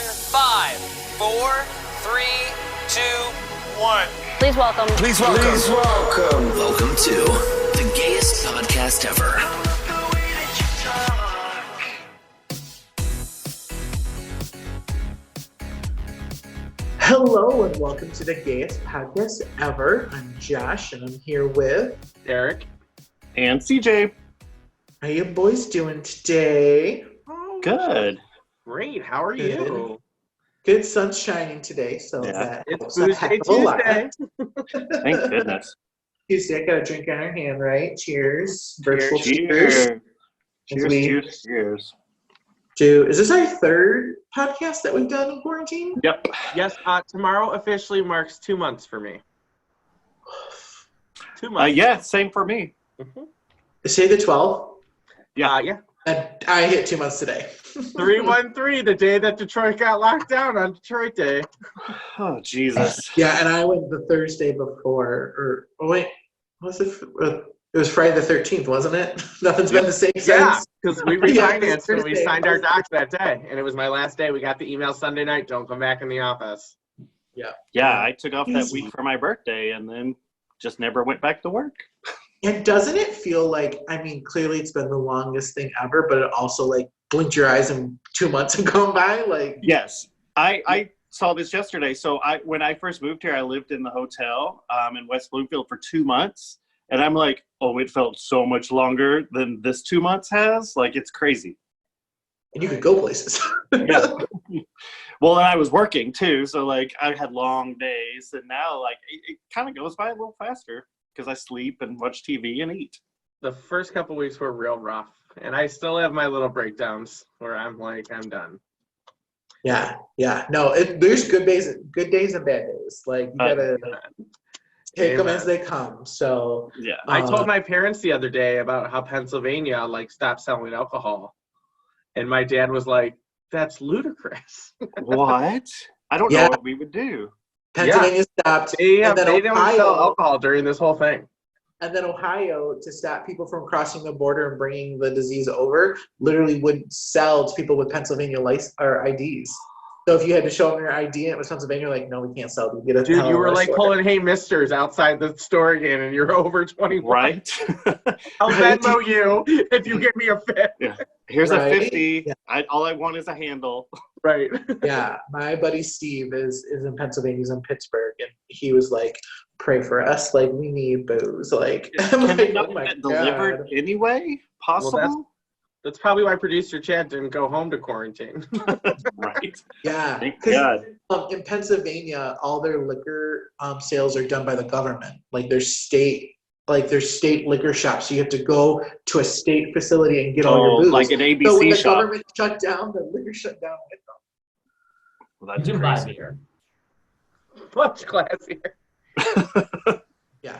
in 5, 4, 3, 2, 1. Please welcome. Please welcome. Please welcome. Welcome to the gayest podcast ever. Hello and welcome to the gayest podcast ever. I'm Josh and I'm here with Eric and CJ. How you boys doing today? Good. Great. How are you? Good. Sun's shining today, so Yeah. that It's helps a Tuesday. heck of a lot. Thank goodness. Tuesday, got a drink on our hand, right? Cheers. Virtual Cheers. As Cheers. we Cheers. is this our third podcast that we've done in quarantine? Yep. Yes. Tomorrow officially marks 2 months for me. 2 months. Yeah, same for me. Say the 12th. Yeah. I hit 2 months today. 313, the day that Detroit got locked down on Detroit Day. Oh, Jesus. Yeah, and I went the Thursday before, was it? It was Friday the 13th, wasn't it? Nothing's been the same Yeah, since. because we Yeah, refinanced and we Thursday. signed our docs that day, and it was my last day. We got the email Sunday night, don't come back in the office. Yeah, I took off that Easy. week for my birthday and then just never went back to work. And doesn't it feel like, I mean, clearly it's been the longest thing ever, but it also like blinked your eyes and 2 months have gone by? Like, Yes. I saw this yesterday. So when I first moved here, I lived in the hotel in West Bloomfield for 2 months. And I'm like, oh, it felt so much longer than this 2 months has. Like, it's crazy. and you could go places. Yeah. Well, and I was working too. So like I had long days, and now like it kind of goes by a little faster because I sleep and watch TV and eat. The first couple weeks were real rough, and I still have my little breakdowns where I'm like, I'm done. Yeah. No, there's good days and bad days. Like, you gotta take them as they come. So Yeah. I told my parents the other day about how Pennsylvania like stopped selling alcohol, and my dad was like, "That's ludicrous." What? I don't know what we would do. Pennsylvania stopped, They and then don't Ohio, sell alcohol during this whole thing. and then Ohio, to stop people from crossing the border and bringing the disease over, literally would sell to people with Pennsylvania license or IDs. So if you had to show them your ID and it was Pennsylvania, like, no, we can't sell. You get a Dude, hell you of were a like store. pulling "Hey Misters" outside the store again, and you're over 21. Right? I'll Right. Venmo you if you give me a fit. Yeah. Here's Right? a 50. Yeah. All I want is a handle. Right. Yeah, my buddy Steve is in Pennsylvania. He's in Pittsburgh, and he was like, "Pray for us. Like, we need booze." Like, I'm Can like, it not oh my get God. delivered anyway? Possible? That's probably why producer Chad didn't go home to quarantine. Right. Yeah, Thank 'cause, God. in Pennsylvania, all their liquor sales are done by the government. Like, their state liquor shops. So you have to go to a state facility and get all your booze. Like an So when ABC the shop. government shut down, the liquor shut down with them. Well, that's You can buy crazy. beer. Much classier. Yeah.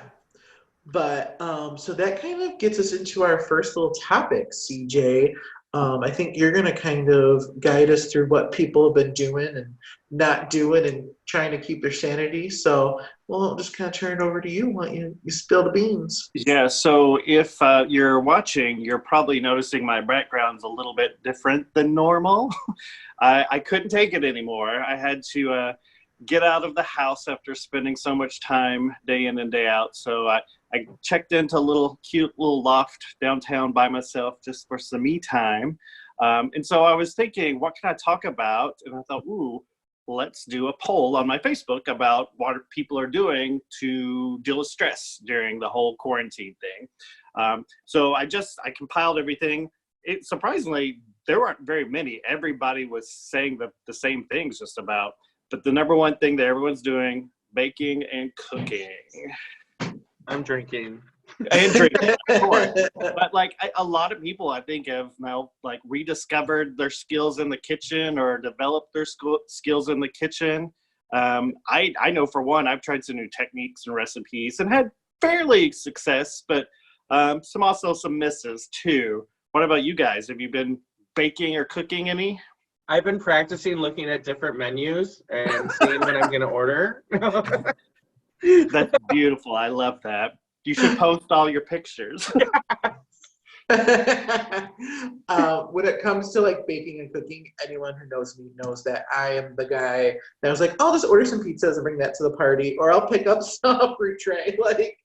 But so that kind of gets us into our first little topic, CJ. I think you're going to kind of guide us through what people have been doing and not doing and trying to keep their sanity. So we'll just kind of turn it over to you. Why don't you spill the beans? Yeah, so if you're watching, you're probably noticing my background's a little bit different than normal. I couldn't take it anymore. I had to get out of the house after spending so much time day in and day out. So I checked into a cute little loft downtown by myself just for some me time. And so I was thinking, what can I talk about? And I thought, let's do a poll on my Facebook about what people are doing to deal with stress during the whole quarantine thing. So I compiled everything. Surprisingly, there weren't very many. Everybody was saying the same things just about. But the number one thing that everyone's doing, baking and cooking. I'm drinking. And drinking, of course. But like a lot of people, I think, have now like rediscovered their skills in the kitchen or developed their skills in the kitchen. I know for one, I've tried some new techniques and recipes and had fairly success, but some misses too. What about you guys? Have you been baking or cooking any? I've been practicing looking at different menus and seeing what I'm going to order. That's beautiful. I love that. You should post all your pictures. When it comes to like baking and cooking, anyone who knows me knows that I am the guy that was like, I'll just order some pizzas and bring that to the party, or I'll pick up some fruit tray. Like,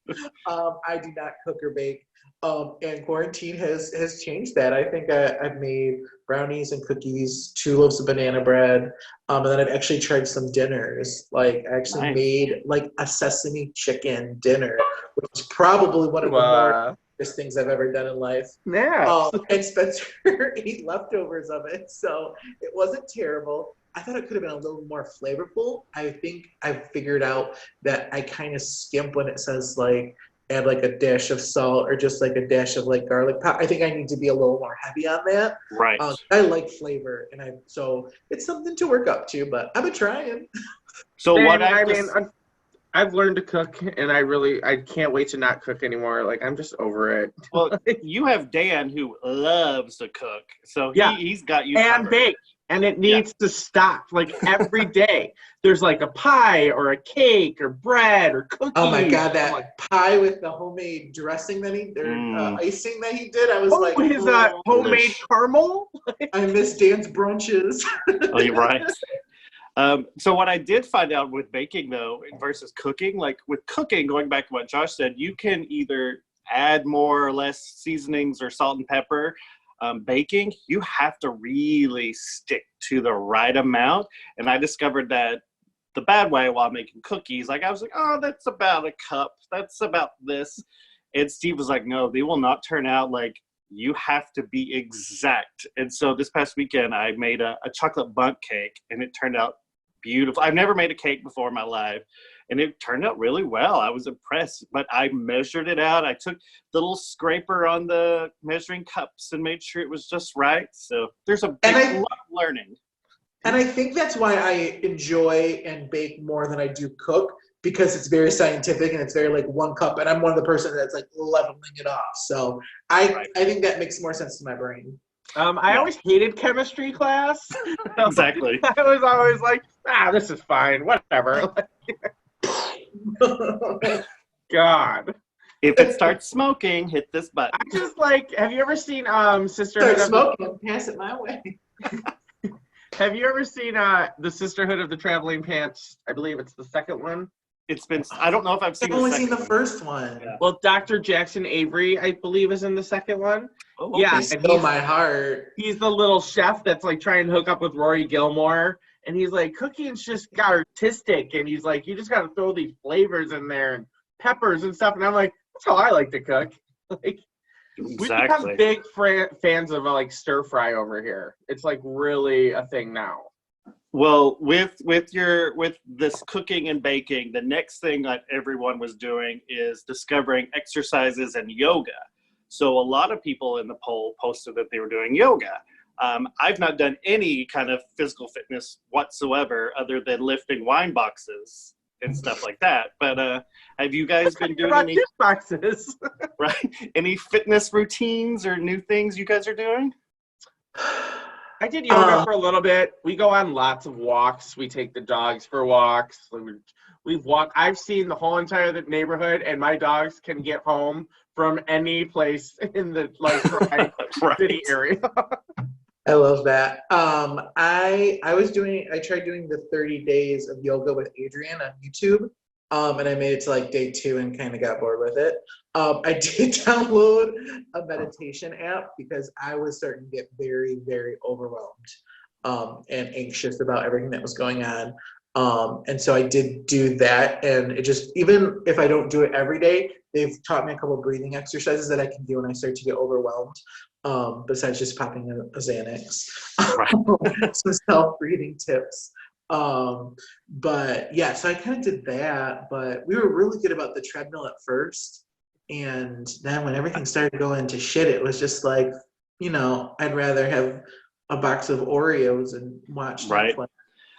I do not cook or bake. And quarantine has changed that. I think I've made brownies and cookies, 2 loaves of banana bread, and then I've actually tried some dinners. Like, I actually made like a sesame chicken dinner, which is probably one of the more things I've ever done in life. Yeah. And Spencer ate leftovers of it, so it wasn't terrible. I thought it could have been a little more flavorful. I think I've figured out that I kind of skimp when it says like add like a dash of salt or just like a dash of like garlic powder. I think I need to be a little more heavy on that. Right. I like flavor, and so it's something to work up to, but I've been trying. So what I've learned to cook, and I can't wait to not cook anymore. Like, I'm just over it. Well, you have Dan who loves to cook, so he's got you and covered. Bake, and it needs to stop. Like, every day, there's like a pie or a cake or bread or cookies. Oh my god, that pie with the homemade dressing that icing that he did. I was like, his homemade caramel. I miss Dan's brunches. Oh, you're right. So what I did find out with baking though versus cooking, like with cooking, going back to what Josh said, you can either add more or less seasonings or salt and pepper. Baking, you have to really stick to the right amount. And I discovered that the bad way while making cookies. Like, I was like, oh, that's about a cup. That's about this. And Steve was like, no, they will not turn out like, you have to be exact. And so this past weekend, I made a chocolate bundt cake, and it turned out beautiful. I've never made a cake before in my life, and it turned out really well. I was impressed, but I measured it out. I took the little scraper on the measuring cups and made sure it was just right. So there's a big lot of learning. And I think that's why I enjoy and bake more than I do cook, because it's very scientific and it's very like 1 cup, and I'm one of the person that's like leveling it off. So I think that makes more sense to my brain. I always hated chemistry class. Exactly. I was always like, this is fine, whatever. God. If it starts smoking, hit this button. I just like, have you ever seen Start Sisterhood smoking, pass it my way. Have you ever seen the Sisterhood of the Traveling Pants? I believe it's the second one. I don't know if I've seen I've only seen the first one. Yeah. Well, Dr. Jackson Avery, I believe, is in the second one. Oh, okay. Yeah, Still my heart. He's the little chef that's like trying to hook up with Rory Gilmore, and he's like, cooking's just artistic, and he's like, you just got to throw these flavors in there and peppers and stuff, and I'm like, that's how I like to cook. Like, we become big fans of like stir fry over here. It's like really a thing now. Well, with this cooking and baking, the next thing that everyone was doing is discovering exercises and yoga. So a lot of people in the poll posted that they were doing yoga. I've not done any kind of physical fitness whatsoever other than lifting wine boxes and stuff like that. But have you guys been doing any boxes? Right? Any fitness routines or new things you guys are doing? I did yoga for a little bit. We go on lots of walks. We take the dogs for walks. We've walked. I've seen the whole entire neighborhood, and my dogs can get home from any place in the right. city area. I love that. I tried doing the 30 days of yoga with Adrian on YouTube. And I made it to like day 2 and kind of got bored with it. I did download a meditation app because I was starting to get very, very overwhelmed and anxious about everything that was going on. And so I did do that. And it just, even if I don't do it every day, they've taught me a couple of breathing exercises that I can do when I start to get overwhelmed. Besides just popping a Xanax. Some self-breathing tips. But yeah, so I kind of did that, but we were really good about the treadmill at first. And then when everything started to go into shit, it was just like, I'd rather have a box of Oreos and watch Netflix.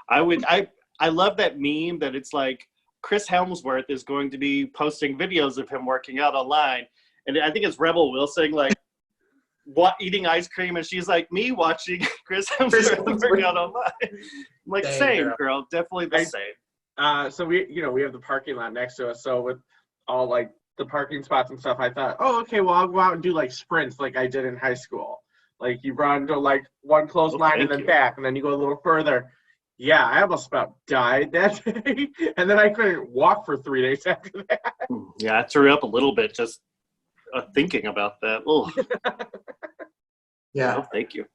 I love that meme that it's like Chris Hemsworth is going to be posting videos of him working out online. And I think it's Rebel Wilson, like, eating ice cream, and she's like, me watching Chris Hemsworth work out online. I'm like, dang, same girl, definitely the same. So we have the parking lot next to us. So with all like the parking spots and stuff, I thought, oh, okay, well, I'll go out and do like sprints like I did in high school. Like you run to like one close line and then back, and then you go a little further. Yeah, I almost about died that day, and then I couldn't walk for 3 days after that. Yeah, I threw up a little bit just thinking about that. Oh, Yeah. no, thank you.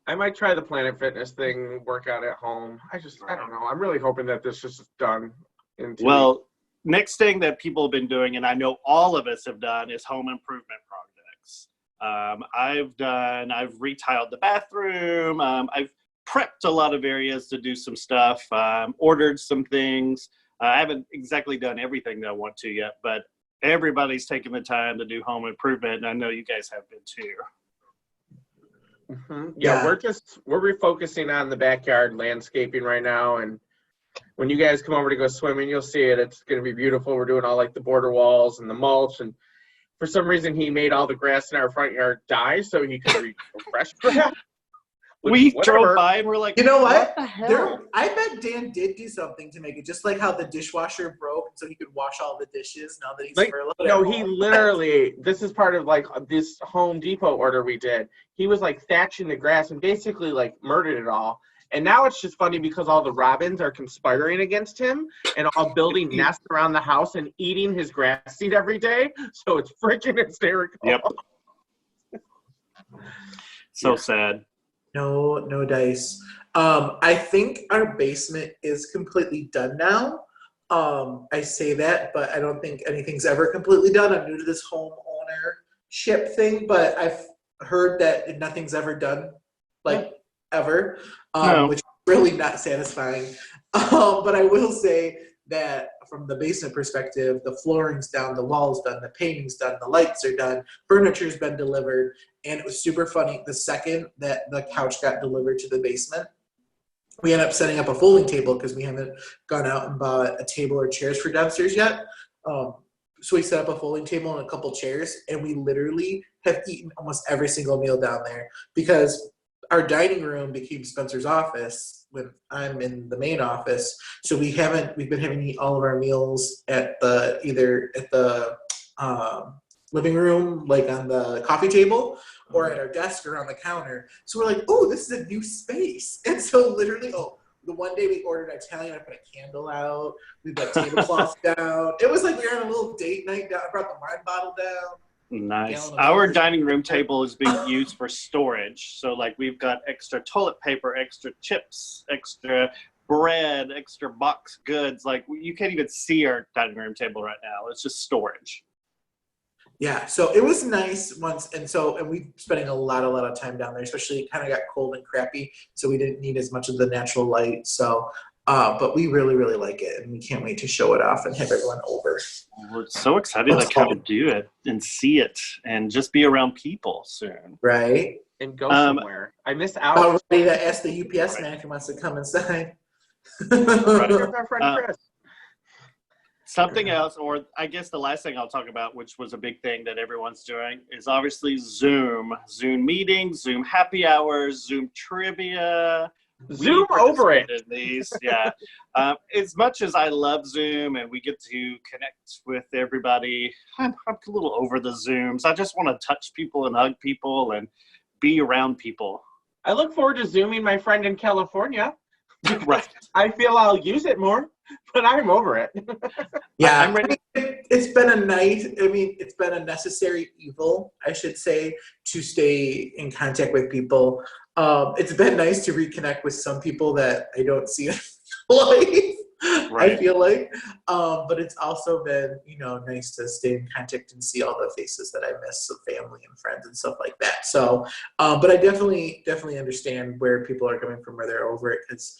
I might try the Planet Fitness thing, work out at home. I don't know. I'm really hoping that this is just done in 2 weeks. Next thing that people have been doing, and I know all of us have done, is home improvement projects. I've retiled the bathroom. I've prepped a lot of areas to do some stuff, ordered some things. I haven't exactly done everything that I want to yet, but everybody's taking the time to do home improvement, and I know you guys have been too. Mm-hmm. Yeah, we're refocusing on the backyard landscaping right now, and when you guys come over to go swimming, you'll see it. It's going to be beautiful. We're doing all like the border walls and the mulch, and for some reason he made all the grass in our front yard die so he could reach fresh grass. We drove by and we're like, you know what? The hell? I bet Dan did do something to make it, just like how the dishwasher broke so he could wash all the dishes now that he's furloughed. No, he literally, this is part of like this Home Depot order we did. He was like thatching the grass and basically like murdered it all. And now it's just funny because all the robins are conspiring against him and all building nests around the house and eating his grass seed every day. So it's freaking hysterical. Yep. So sad. No dice. I think our basement is completely done now. I say that, but I don't think anything's ever completely done. I'm new to this home ownership thing, but I've heard that nothing's ever done, like ever, which is really not satisfying. But I will say that from the basement perspective, the flooring's down, the wall's done, the painting's done, the lights are done, furniture's been delivered, and it was super funny. The second that the couch got delivered to the basement, we ended up setting up a folding table because we haven't gone out and bought a table or chairs for downstairs yet. So we set up a folding table and a couple chairs, and we literally have eaten almost every single meal down there because our dining room became Spencer's office when I'm in the main office. So we've been having to eat all of our meals at either at the living room, like on the coffee table, or at our desk or on the counter. So we're like, oh, this is a new space. And so literally, the one day we ordered Italian, I put a candle out, we put tablecloths down. It was like we were on a little date night down. I brought the wine bottle down. Nice. Our dining room table is being used for storage. So like we've got extra toilet paper, extra chips, extra bread, extra box goods. Like you can't even see our dining room table right now. It's just storage. Yeah, so it was nice once, and we spending a lot of time down there, especially it kind of got cold and crappy, so we didn't need as much of the natural light. So, but we really like it, and we can't wait to show it off and have everyone over. We're so excited to do it and see it and just be around people soon. Right. And go somewhere. I miss out. I'm ready to ask the UPS man who wants to come inside. Right. Here's our friend Chris. Something else, or I guess the last thing I'll talk about, which was a big thing that everyone's doing, is obviously Zoom meetings, Zoom happy hours, Zoom trivia. Zoom over it. These, yeah. As much as I love Zoom and we get to connect with everybody, I'm a little over the Zooms. I just want to touch people and hug people and be around people. I look forward to Zooming my friend in California. Right. I feel I'll use it more, but I'm over it. Yeah, I'm ready. It's been a necessary evil, I should say, to stay in contact with people. It's been nice to reconnect with some people that I don't see in life. Right. I feel like, but it's also been, nice to stay in contact and see all the faces that I miss of family and friends and stuff like that. So, but I definitely understand where people are coming from, where they're over it, because,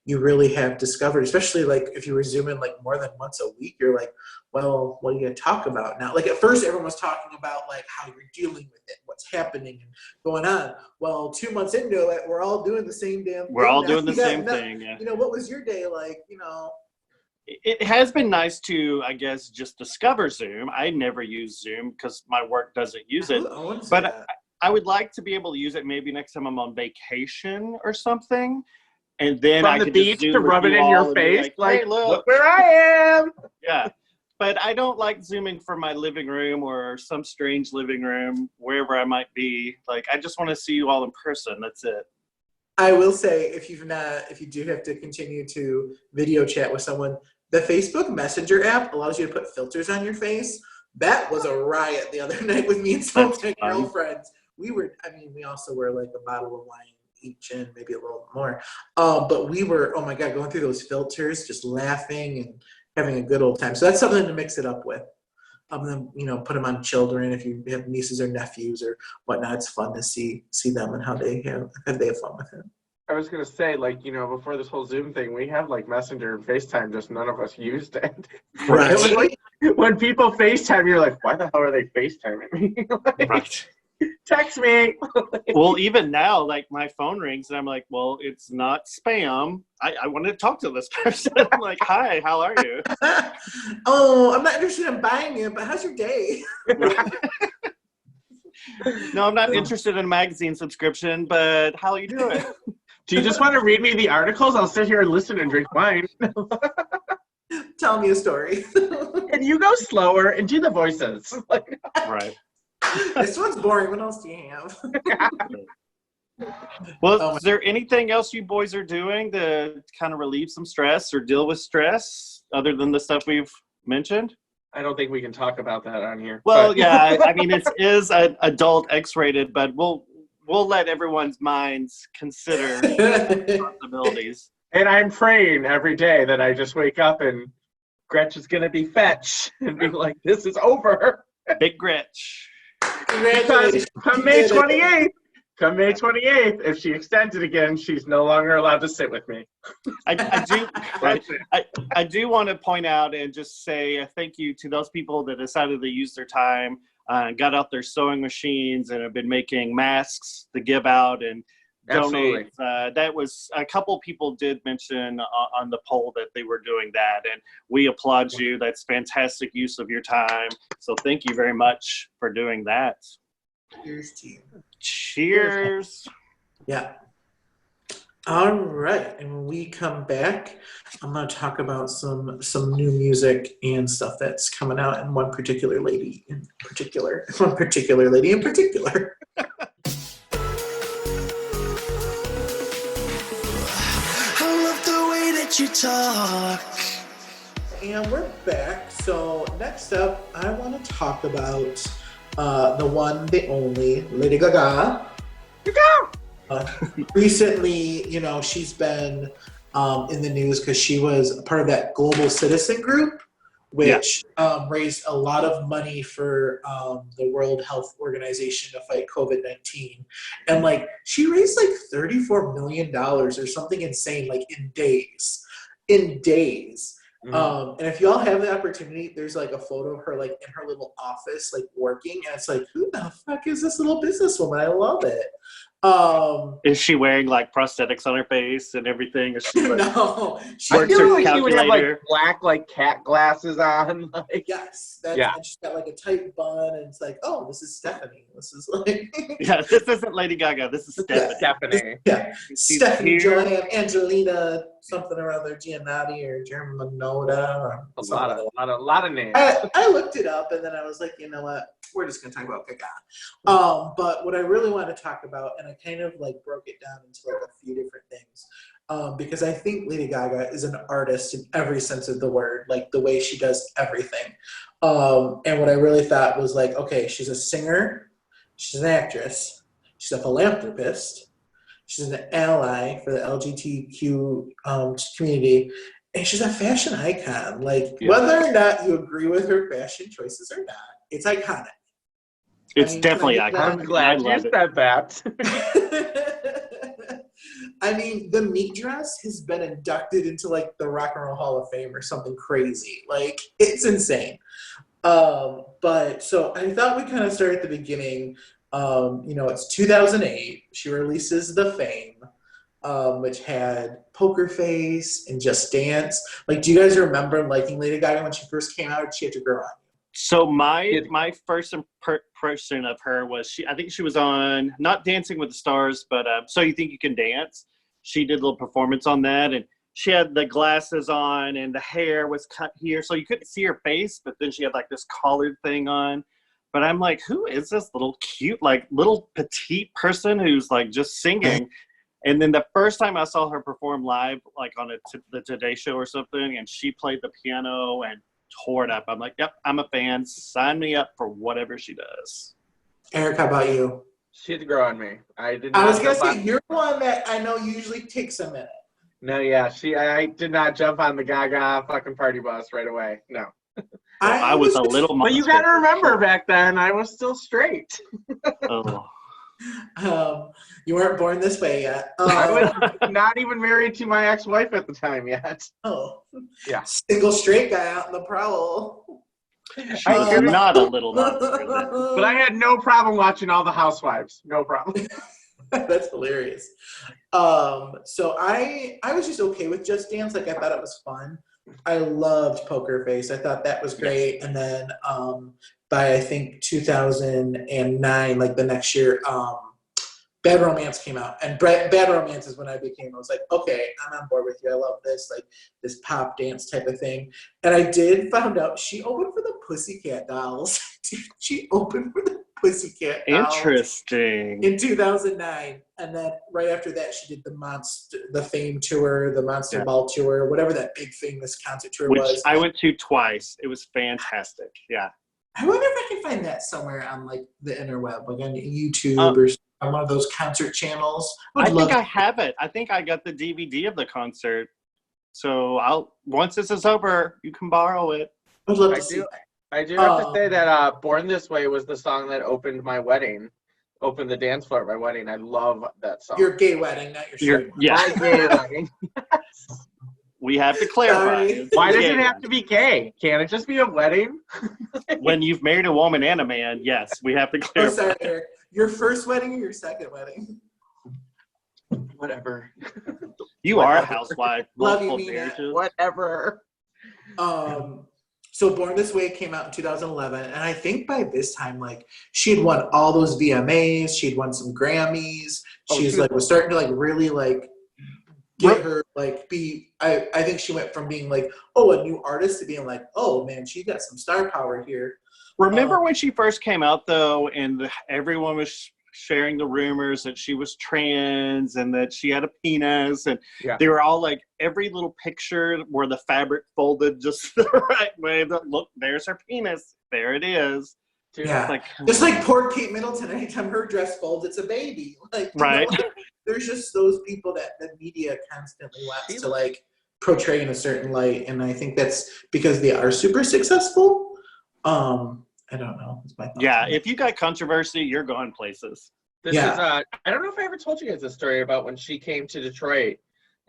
you really have discovered, especially like if you were Zooming like more than once a week, you're like, well, what are you going to talk about now? Like at first everyone was talking about like how you're dealing with it, what's happening and going on. Well, 2 months into it, we're all doing the same damn thing. We're all doing the same thing. Yeah. What was your day like, It has been nice to, I guess, just discover Zoom. I never use Zoom because my work doesn't use it. But I would like to be able to use it maybe next time I'm on vacation or something. And then From I the could beach just to rub it in your face, like, hey, look where I am. Yeah. but I don't like Zooming from my living room or some strange living room, wherever I might be. Like, I just want to see you all in person. That's it. I will say, if you do have to continue to video chat with someone, the Facebook Messenger app allows you to put filters on your face. That was a riot the other night with me and some of my girlfriends. We also were like a bottle of wine each and maybe a little more. But we were, oh my God, going through those filters, just laughing and having a good old time. So that's something to mix it up with. Then, put them on children if you have nieces or nephews or whatnot. It's fun to see them and how they have fun with it. I was gonna say, before this whole Zoom thing, we have like Messenger and FaceTime, just none of us used it. Right. It was like, when people FaceTime, you're like, why the hell are they FaceTiming me? Right. Text me. Well, even now, like my phone rings and I'm like, well, it's not spam. I want to talk to this person. I'm like, hi, how are you? Oh, I'm not interested in buying it, but how's your day? No, I'm not interested in a magazine subscription, but how are you doing? Do you just want to read me the articles? I'll sit here and listen and drink wine. Tell me a story. And you go slower and do the voices. Right. This one's boring. What else do you have? Well, is there anything else you boys are doing to kind of relieve some stress or deal with stress other than the stuff we've mentioned? I don't think we can talk about that on here. Well, yeah, I mean, it is an adult X-rated, but we'll let everyone's minds consider possibilities. And I'm praying every day that I just wake up and Gretch is going to be fetch and be like, this is over. Big Gretch. Congratulations. Come May 28th, if she extends it again, she's no longer allowed to sit with me. I do want to point out and just say a thank you to those people that decided to use their time and got out their sewing machines and have been making masks to give out and donate. That was a couple people did mention on the poll that they were doing that, and we applaud you. That's fantastic use of your time. So thank you very much for doing that. Cheers to you. Cheers. Yeah. All right. And when we come back, I'm going to talk about some new music and stuff that's coming out, and one particular lady in particular. I love the way that you talk. And we're back. So next up, I want to talk about the one, the only, Lady Gaga. Recently, she's been in the news because she was part of that Global Citizen group, which raised a lot of money for the World Health Organization to fight COVID-19. And she raised $34 million or something insane, in days. Mm-hmm. And if y'all have the opportunity, there's a photo of her in her little office working, and it's who the fuck is this little businesswoman? I love it. Is she wearing prosthetics on her face and everything? Is she no, I feel like she would have black cat glasses on. Yes, and she's got a tight bun, and it's oh, this is Stephanie. This is yeah, this isn't Lady Gaga. This is Stephanie. Stephanie. Yeah, Stephanie, Joanne, Angelina, something around there, Giannotti or Germanotta, or a lot of names. I looked it up, and then I was like, you know what? We're just gonna talk about Gaga. But what I really want to talk about, and I kind of broke it down into a few different things, because I think Lady Gaga is an artist in every sense of the word, the way she does everything. And what I really thought was okay, she's a singer, she's an actress, she's a philanthropist, she's an ally for the LGBTQ community, and she's a fashion icon. Whether or not you agree with her fashion choices or not, it's iconic. It's definitely iconic. I'm glad you said that. I mean, the meat dress has been inducted into the Rock and Roll Hall of Fame or something crazy. It's insane. But so I thought we kind of start at the beginning. It's 2008. She releases The Fame, which had Poker Face and Just Dance. Do you guys remember liking Lady Gaga when she first came out, or did she have to grow on you? So my first impression of her was I think she was on not Dancing with the Stars, but So You Think You Can Dance. She did a little performance on that, and she had the glasses on and the hair was cut here, so you couldn't see her face, but then she had like this collared thing on. But I'm like, who is this little cute, like little petite person who's like just singing? And then the first time I saw her perform live, like on the Today Show or something, and she played the piano and tore it up. I'm like, yep, I'm a fan. Sign me up for whatever she does. Eric, how about you? She had to grow on me. I was gonna say you're one that I know usually takes a minute. No, yeah, I did not jump on the Gaga fucking party bus right away. No. I was a little monster. But you gotta remember back then, I was still straight. Oh. You weren't born this way yet. I was not even married to my ex-wife at the time yet. Oh, yeah, single straight guy out in the prowl. She was not a little monster. But I had no problem watching all the Housewives. No problem. That's hilarious. So I was just okay with Just Dance. Like I thought it was fun. I loved Poker Face. I thought that was great. Yes. And then by I think 2009, like the next year, Bad Romance came out. And Bad Romance is when I was like, okay, I'm on board with you. I love this, like this pop dance type of thing. And I did find out she opened for the Pussycat Dolls. She opened for the Pussycat Dolls. Interesting. In 2009. And then right after that, she did the Fame tour, the Monster Ball tour, whatever that big famous concert tour was. I went to twice. It was fantastic. Yeah. I wonder if I can find that somewhere on like the interweb, like on YouTube or on one of those concert channels. I think I have it. I think I got the DVD of the concert. So once this is over, you can borrow it. I'd love to see that. I do have to say that Born This Way was the song that opened my wedding. Opened the dance floor at my wedding. I love that song. Your gay wedding, not your straight one. Yeah. My gay wedding. We have to clarify. Why does it have to be gay? Can't it just be a wedding? When you've married a woman and a man, yes, we have to clarify. Oh, sorry, Eric. Your first wedding or your second wedding? Whatever. You are a housewife. Love you, Mina. Whatever. So Born This Way came out in 2011, and I think by this time, like, she had won all those VMAs, she'd won some Grammys, was starting to, like, really, like, get her, like, I think she went from being, like, a new artist to being, like, oh, man, she got some star power here. Remember when she first came out, though, and everyone was sharing the rumors that she was trans and that she had a penis, and they were all like, every little picture where the fabric folded just the right way. Look, there's her penis. There it is. Dude, just like poor Kate Middleton. Anytime her dress folds, it's a baby. Like, right. There's just those people that the media constantly wants to like portray in a certain light, and I think that's because they are super successful. I don't know. That's my thoughts. Yeah, if you got controversy, you're going places. This is I don't know if I ever told you guys a story about when she came to Detroit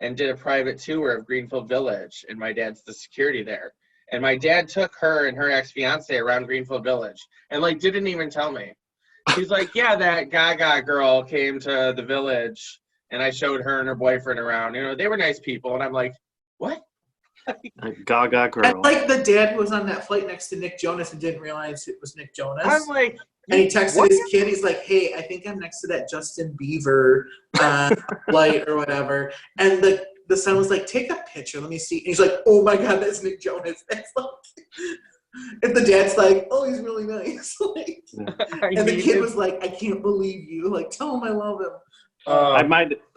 and did a private tour of Greenfield Village, and my dad's the security there. And my dad took her and her ex-fiance around Greenfield Village and like didn't even tell me. He's like, yeah, that Gaga girl came to the village and I showed her and her boyfriend around. You know, they were nice people. And I'm like, what? Gaga girl. And like the dad who was on that flight next to Nick Jonas and didn't realize it was Nick Jonas. I'm like, and he texted his kid. He's like, hey, I think I'm next to that Justin Bieber flight or whatever. And the son was like, take a picture. Let me see. And he's like, oh my God, that's Nick Jonas. That's like, and the dad's like, oh, he's really nice. Like, and the kid was like, I can't believe you. Like, tell him I love him.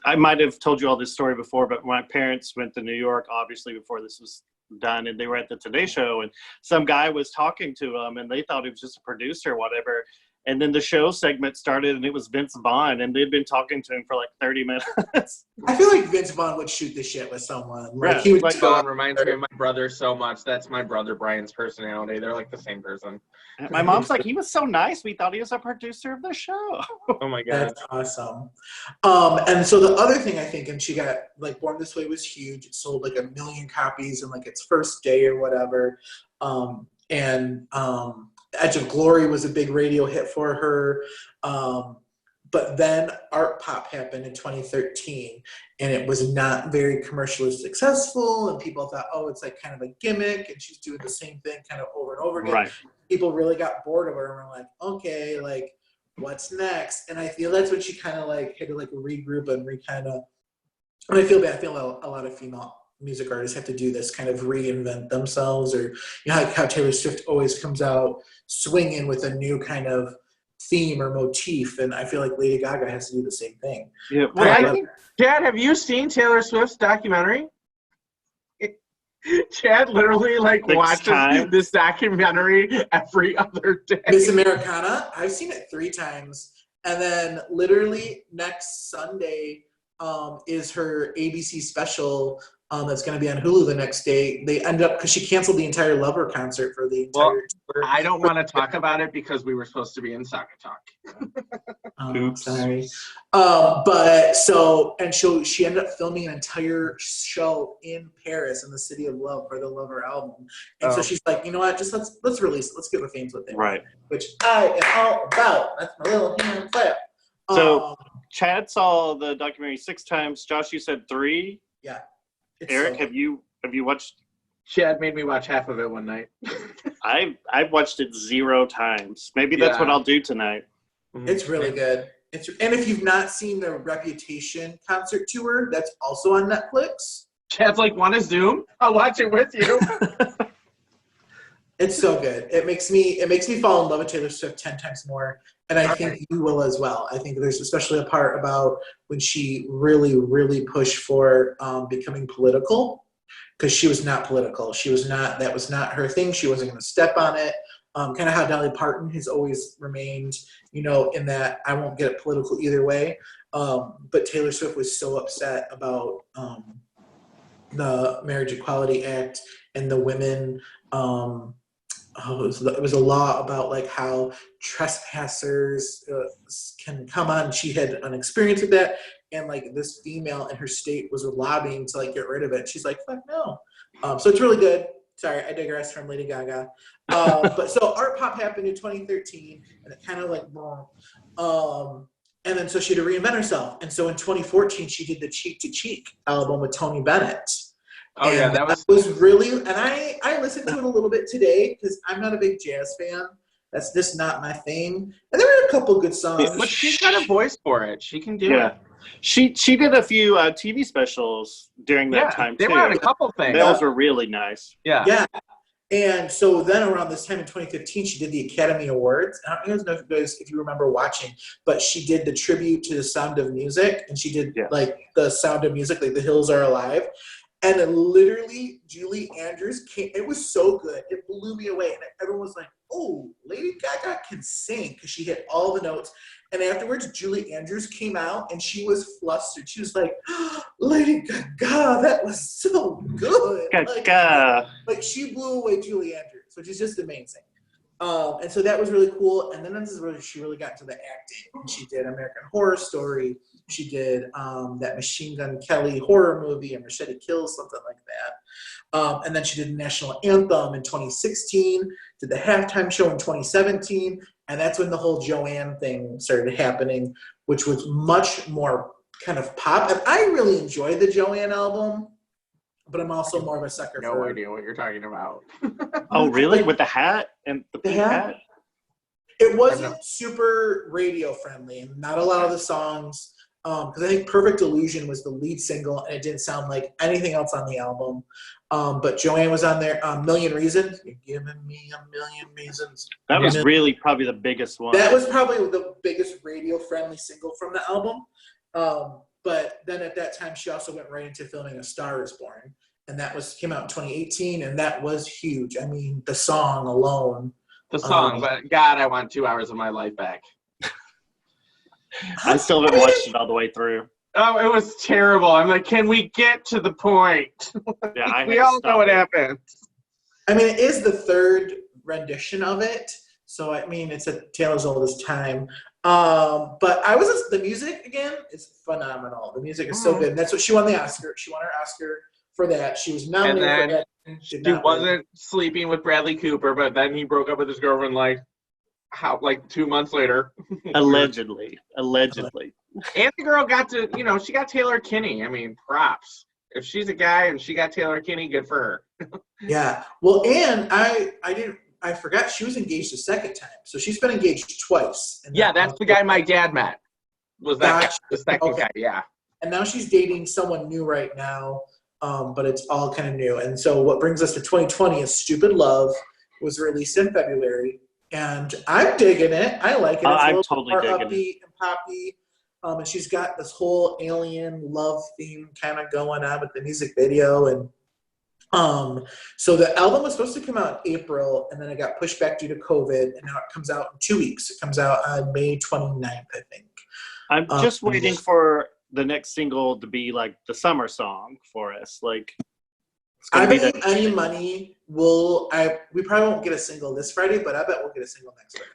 I might have told you all this story before, but my parents went to New York, obviously, before this was done, and they were at the Today Show, and some guy was talking to them, and they thought he was just a producer or whatever. And then the show segment started, and it was Vince Vaughn, and they'd been talking to him for like 30 minutes. I feel like Vince Vaughn would shoot the shit with someone. Like, he would. Vince Vaughn reminds me of my brother so much. That's my brother Brian's personality. They're like the same person. My mom's like, he was so nice. We thought he was a producer of the show. Oh my God, that's awesome. And so the other thing I think, and she got like Born This Way was huge. It sold like 1 million copies in like its first day or whatever. Edge of Glory was a big radio hit for her. But then Art Pop happened in 2013, and it was not very commercially successful, and people thought, oh, it's like kind of a gimmick, and she's doing the same thing kind of over and over again. Right. People really got bored of her and were like, okay, like, what's next? And I feel that's when she kind of like had to like regroup and and I feel bad. I feel a lot of female music artists have to do this kind of reinvent themselves, or like how Taylor Swift always comes out swinging with a new kind of theme or motif, and I feel like Lady Gaga has to do the same thing. Yeah. Chad, have you seen Taylor Swift's documentary? Chad literally watches this documentary every other day. Miss Americana, I've seen it 3 times, and then literally next Sunday is her ABC special that's going to be on Hulu the next day. They end up, because she canceled the entire Lover concert for the entire tour. I don't want to talk about it because we were supposed to be in Soccer Talk. Oops. Sorry. But so, and she ended up filming an entire show in Paris in the City of Love for the Lover album. And so she's like, you know what, just let's release it. Let's give the fans what they want. Which I am all about. That's my little hand clap. So Chad saw the documentary 6 times. Josh, you said 3? Yeah. Eric, have you watched? Chad made me watch half of it one night. I've watched it 0 times. Maybe that's what I'll do tonight. It's really good. And if you've not seen the Reputation concert tour, that's also on Netflix. Chad's like, want to Zoom? I'll watch it with you. It's so good. It makes me fall in love with Taylor Swift 10 times more, and I think you will as well. I think there's especially a part about when she really, really pushed for becoming political, because she was not political. That was not her thing. She wasn't going to step on it. Kind of how Dolly Parton has always remained, in that I won't get it political either way. But Taylor Swift was so upset about the Marriage Equality Act and the women. It was a law about like how trespassers can come on. She had an experience with that, and like this female in her state was lobbying to like get rid of it. She's like, fuck no. So it's really good. Sorry, I digress from Lady Gaga. But so Art Pop happened in 2013, and it kind of like, and then so she had to reinvent herself. And so in 2014, she did the Cheek to Cheek album with Tony Bennett. Oh, and yeah, that was really, and I listened to it a little bit today because I'm not a big jazz fan. That's just not my thing. And there were a couple good songs. But she's got a voice for it. She can do it. She did a few TV specials during that time, too. They were on a couple things. Those were really nice. Yeah. And so then around this time in 2015, she did the Academy Awards. I don't know if you remember watching, but she did the tribute to The Sound of Music, and she did like The Sound of Music, like The Hills Are Alive. And then literally Julie Andrews came. It was so good. It blew me away. And everyone was like, oh, Lady Gaga can sing, because she hit all the notes. And afterwards, Julie Andrews came out, and she was flustered. She was like, oh, Lady Gaga, that was so good. Gaga. Like she blew away Julie Andrews, which is just amazing. And so that was really cool. And then this is where she really got into the acting. She did American Horror Story. She did that Machine Gun Kelly horror movie, and Machete Kills, something like that. And then she did the National Anthem in 2016, did the halftime show in 2017, and that's when the whole Joanne thing started happening, which was much more kind of pop. And I really enjoyed the Joanne album, but I'm also more of a sucker for... No idea what you're talking about. Oh, really? With the hat and the pink hat? It wasn't super radio friendly, and not a lot of the songs... because I think Perfect Illusion was the lead single, and it didn't sound like anything else on the album. But Joanne was on there. Million Reasons. You're giving me a million reasons. That was really probably the biggest one. That was probably the biggest radio-friendly single from the album. But then at that time, she also went right into filming A Star Is Born. And that came out in 2018, and that was huge. I mean, the song alone. The song, but God, I want 2 hours of my life back. I still haven't watched it all the way through. Oh, it was terrible. I'm like, can we get to the point? Yeah, we all know what happened. I mean, it is the third rendition of it. So, I mean, it's a tale as old as time. But the music, again, is phenomenal. The music is so good. And that's what she won the Oscar. She won her Oscar for that. She was nominated for that. She wasn't sleeping with Bradley Cooper, but then he broke up with his girlfriend like 2 months later. Allegedly. And the girl got to, she got Taylor Kinney. I mean, props. If she's a guy and she got Taylor Kinney, good for her. Yeah. Well, and I forgot she was engaged a second time. So she's been engaged twice. Yeah, that's the guy my dad met. Was that the second guy? Yeah. And now she's dating someone new right now. but it's all kind of new. And so what brings us to 2020 is Stupid Love was released in February, and I'm digging it. I like it. It's a I'm little totally more digging upbeat and poppy. And she's got this whole alien love theme kind of going on with the music video. And so the album was supposed to come out in April, and then it got pushed back due to COVID, and now it comes out in 2 weeks. It comes out on May 29th, I think. I'm just waiting for the next single to be like the summer song for us. Like, it's I gonna be bet the Any Money we probably won't get a single this Friday, but I bet we'll get a single next Friday.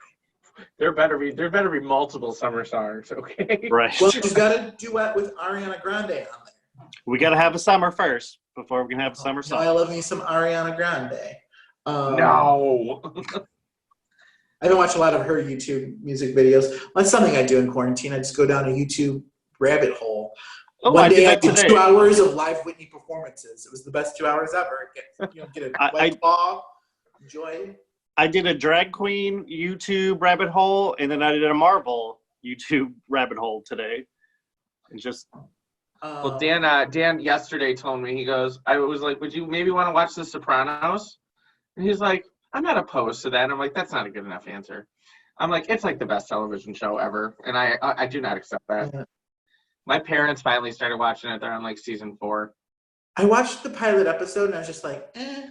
There better be multiple summer songs, okay? right. Well, she's got a duet with Ariana Grande on there. We got to have a summer first before we can have a summer You know, I song. love me some Ariana Grande. No. I haven't watched a lot of her YouTube music videos. That's something I do in quarantine. I just go down a YouTube rabbit hole. Oh, One I day did I that did today. 2 hours of live Whitney performances. It was the best 2 hours ever. Get a wet claw, enjoy. I did a drag queen YouTube rabbit hole, and then I did a Marvel YouTube rabbit hole today. And just Well, Dan yesterday told me, he goes, I was like, would you maybe want to watch The Sopranos? And he's like, I'm not opposed to that. And I'm like, that's not a good enough answer. I'm like, it's like the best television show ever. And I do not accept that. Yeah. My parents finally started watching it. They're on like season 4. I watched the pilot episode and I was just like, eh.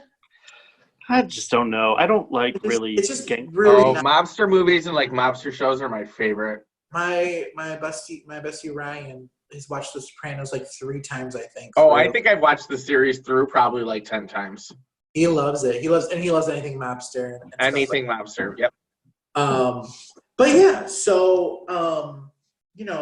I just don't know. I don't like It's just gang. really Mobster movies and like mobster shows are my favorite. my bestie Ryan has watched The Sopranos like 3 times, I think. Oh, I think I've watched the series through probably like 10 times. He loves it. He loves anything mobster. And Anything mobster. Yep. But yeah, so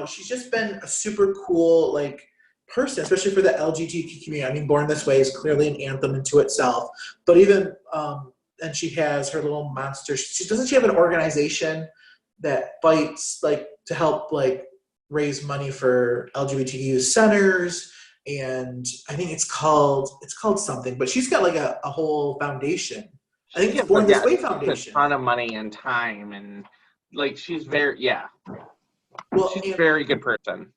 she's just been a super cool like person, especially for the LGBTQ community. I mean, Born This Way is clearly an anthem into itself. But even and she has her little monster. Doesn't she have an organization that fights like to help like raise money for LGBTQ centers? And I think it's called something, but she's got like a whole foundation. I think it's Born This Way Foundation. A ton of money and time, and like she's very Well, she's a very good person.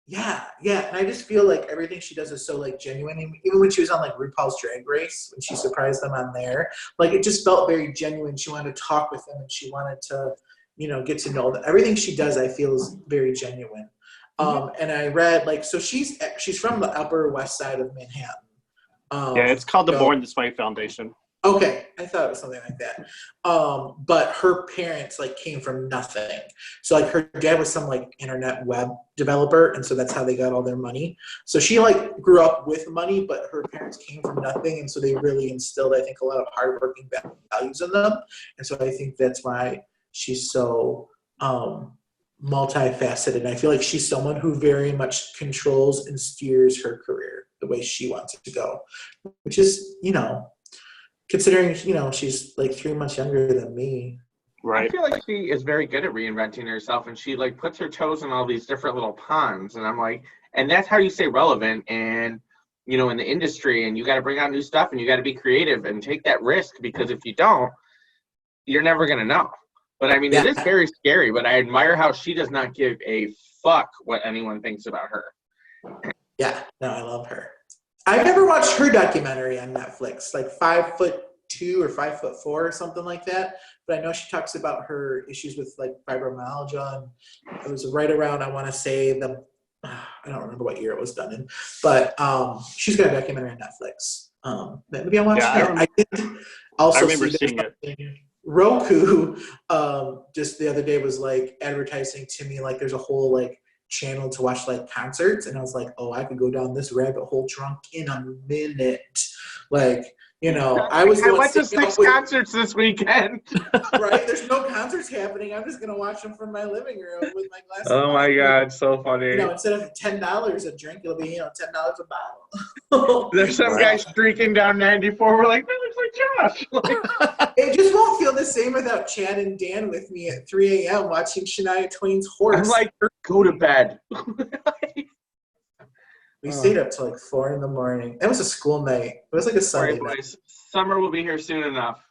Yeah, and I just feel like everything she does is so like genuine. Even when she was on like RuPaul's Drag Race, when she surprised them on there, like it just felt very genuine. She wanted to talk with them, and she wanted to, get to know them. Everything she does, I feel, is very genuine. And I read like, so she's from the Upper West Side of Manhattan. Yeah, it's called the Born This Way Foundation. Okay, I thought it was something like that. But her parents like came from nothing. So like her dad was some like internet web developer, and so that's how they got all their money. So she like grew up with money, but her parents came from nothing, and so they really instilled, I think, a lot of hardworking values in them. And so I think that's why she's so multifaceted. And I feel like she's someone who very much controls and steers her career the way she wants it to go, which is, considering, she's like 3 months younger than me. Right. I feel like she is very good at reinventing herself, and she like puts her toes in all these different little ponds. And I'm like, and that's how you stay relevant and, in the industry. And you got to bring out new stuff, and you got to be creative and take that risk, because if you don't, you're never going to know. But I mean, It is very scary, but I admire how she does not give a fuck what anyone thinks about her. Yeah, no, I love her. I've never watched her documentary on Netflix, like 5'2" or 5'4" or something like that. But I know she talks about her issues with like fibromyalgia, and it was right around, I want to say I don't remember what year it was done in, but she's got a documentary on Netflix. Maybe I'll watch that. I did also remember seeing it. Roku just the other day was like advertising to me like there's a whole like channel to watch like concerts, and I was like, oh, I could go down this rabbit hole drunk in a minute. Like, I went to 6 concerts this weekend. Right? There's no concerts happening. I'm just gonna watch them from my living room with my glass. Oh my god, so funny. Instead of $10 a drink, it'll be $10 a bottle. There's some guy streaking down 94. We're like, that looks like Josh. It just won't feel the same without Chad and Dan with me at 3 a.m. watching Shania Twain's Horse. I'm like, go to bed. We stayed up till like 4 a.m. It was a school night. It was like a Sunday night. Summer will be here soon enough.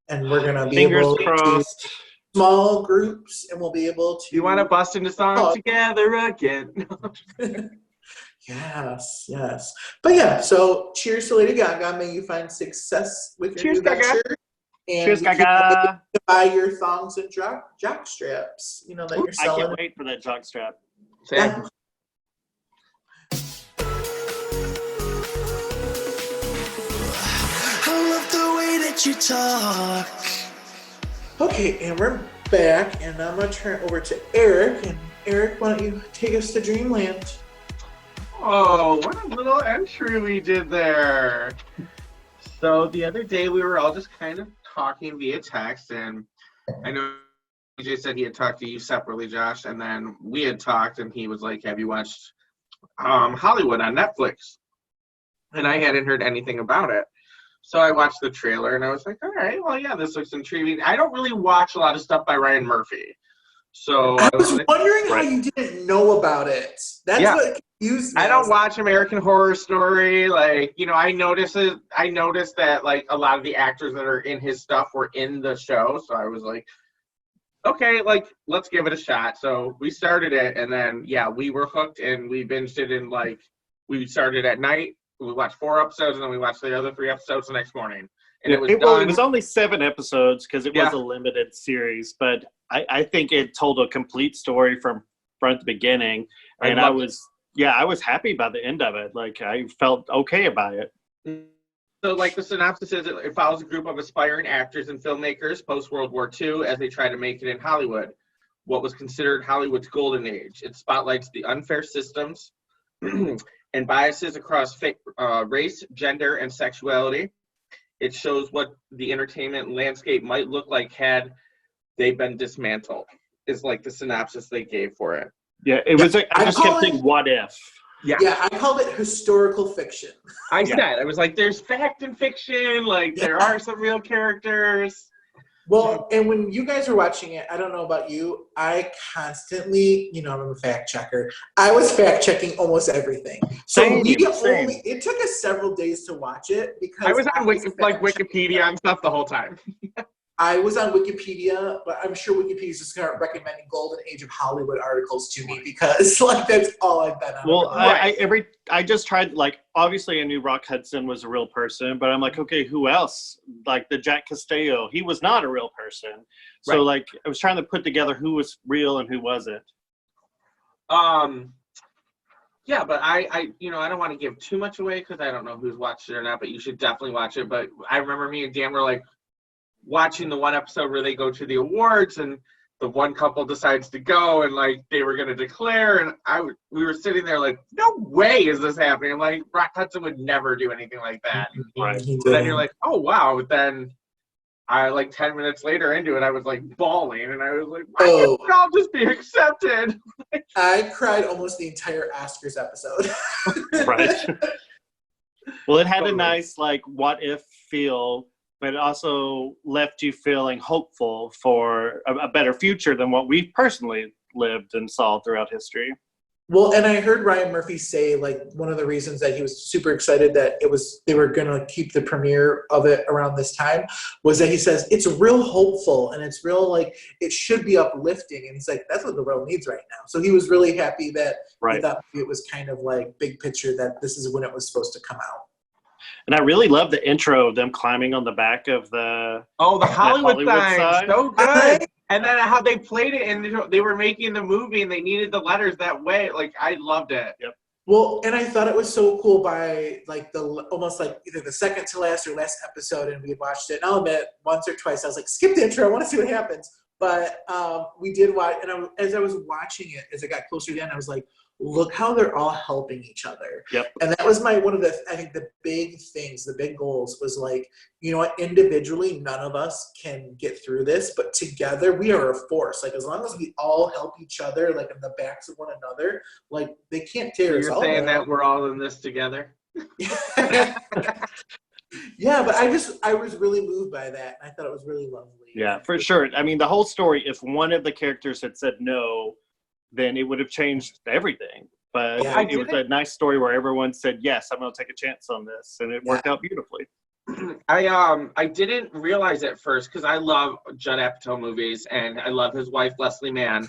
And we're gonna be Fingers able crossed. to small groups, and we'll be able to. You want to bust into songs together again? Yes, yes. But yeah, so cheers to Lady Gaga. May you find success with your Cheers, new Gaga. venture. And Cheers, we can't wait Gaga. to buy your thongs and jock straps, that you're I selling. can't wait for that jock strap. Same. I love the way that you talk. Okay, and we're back, and I'm going to turn it over to Eric. And Eric, why don't you take us to Dreamland? Oh, what a little entry we did there. So the other day we were all just kind of talking via text, and I know DJ said he had talked to you separately, Josh, and then we had talked, and he was like, have you watched Hollywood on Netflix? And I hadn't heard anything about it. So I watched the trailer, and I was like, all right, well, yeah, this looks intriguing. I don't really watch a lot of stuff by Ryan Murphy. So I was like, wondering how you didn't know about it. That's what confused me. I don't watch American Horror Story. Like, I noticed that like a lot of the actors that are in his stuff were in the show. So I was like, okay, like let's give it a shot. So we started it, and then we were hooked, and we binged it in like we started at night. We watched 4 episodes, and then we watched the other 3 episodes the next morning. And it was done. It was only 7 episodes because it was a limited series, but I think it told a complete story from front to beginning, and I was happy by the end of it. Like I felt okay about it. So, like the synopsis is, it follows a group of aspiring actors and filmmakers post World War II as they try to make it in Hollywood, what was considered Hollywood's golden age. It spotlights the unfair systems and biases across race, gender, and sexuality. It shows what the entertainment landscape might look like had they been dismantled, is like the synopsis they gave for it. Yeah, it was like, I just kept thinking, what if? Yeah, I called it historical fiction. I was like, there's fact and fiction, like there are some real characters. Well, and when you guys were watching it, I don't know about you, I constantly, I'm a fact checker. I was fact checking almost everything. So it took us several days to watch it because I was on Wikipedia and stuff the whole time. I was on Wikipedia, but I'm sure Wikipedia's just going to recommending Golden Age of Hollywood articles to me because that's all I've been on. Well, I just tried, like, obviously I knew Rock Hudson was a real person, but I'm like, okay, who else? Like the Jack Castillo, he was not a real person. So like I was trying to put together who was real and who wasn't. Yeah, but I don't want to give too much away because I don't know who's watched it or not, but you should definitely watch it. But I remember me and Dan were like, watching the one episode where they go to the awards and the one couple decides to go and like they were going to declare, and we were sitting there like, no way is this happening. I'm like, Rock Hudson would never do anything like that. Right. Then you're like, oh wow. But then I like 10 minutes later into it, I was like bawling, and I was like, why can't we all just be accepted? I cried almost the entire Oscars episode. Right. Well, it had a nice like what if feel, but it also left you feeling hopeful for a better future than what we personally lived and saw throughout history. Well, and I heard Ryan Murphy say, like, one of the reasons that he was super excited that they were going to keep the premiere of it around this time was that he says it's real hopeful and it's real, like, it should be uplifting. And he's like, that's what the world needs right now. So he was really happy that he thought it was kind of like big picture that this is when it was supposed to come out. And I really love the intro of them climbing on the back of the Hollywood sign. So good. And then how they played it, and they were making the movie, and they needed the letters that way. Like, I loved it. Yep. Well, and I thought it was so cool by like almost like either the second to last or last episode, and we watched it. And I'll admit, once or twice, I was like, skip the intro. I want to see what happens. But we did watch, and as I was watching it, as I got closer to the end, I was like, look how they're all helping each other. Yep. And that was one of the, I think the big things, the big goals was like, you know what, individually, none of us can get through this, but together we are a force. Like, as long as we all help each other, like in the backs of one another, like they can't tear us all. You're saying that we're all in this together? Yeah, but I was really moved by that, and I thought it was really lovely. Yeah, for sure. I mean, the whole story, if one of the characters had said no, then it would have changed everything. But it was a nice story where everyone said, yes, I'm going to take a chance on this. And it worked out beautifully. I didn't realize at first, because I love Judd Apatow movies, and I love his wife, Leslie Mann.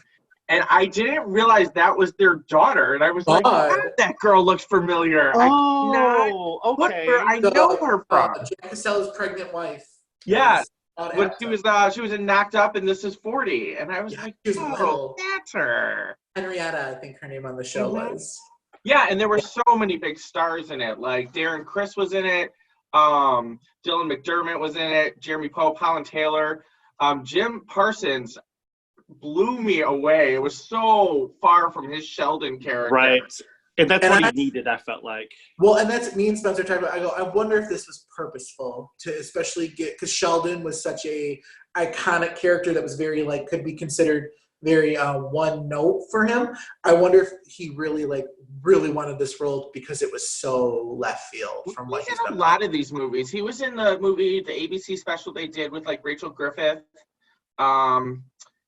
And I didn't realize that was their daughter. And I was like, God. God, that girl looks familiar. I Oh, cannot put her. okay. I know her from. Jack Castella's pregnant wife. Yeah. was Maud When Apatow. she was in Knocked Up and This Is 40. And I was Yeah, like, she was oh, little. that's her. Henrietta, I think her name on the show Mhm. was. Yeah, and there were so many big stars in it. Like Darren Criss was in it. Dylan McDermott was in it. Jeremy Pope, Holland Taylor. Jim Parsons blew me away. It was so far from his Sheldon character. Right. And that's And what I- he needed, I felt like. Well, and that's me and Spencer talking about. I go, I wonder if this was purposeful to especially get, because Sheldon was such a iconic character that was very like could be considered very one note for him. I wonder if he really wanted this role because it was so left field from what He's he's in a done. lot of these movies. He was in the movie, the ABC special they did with like Rachel Griffith.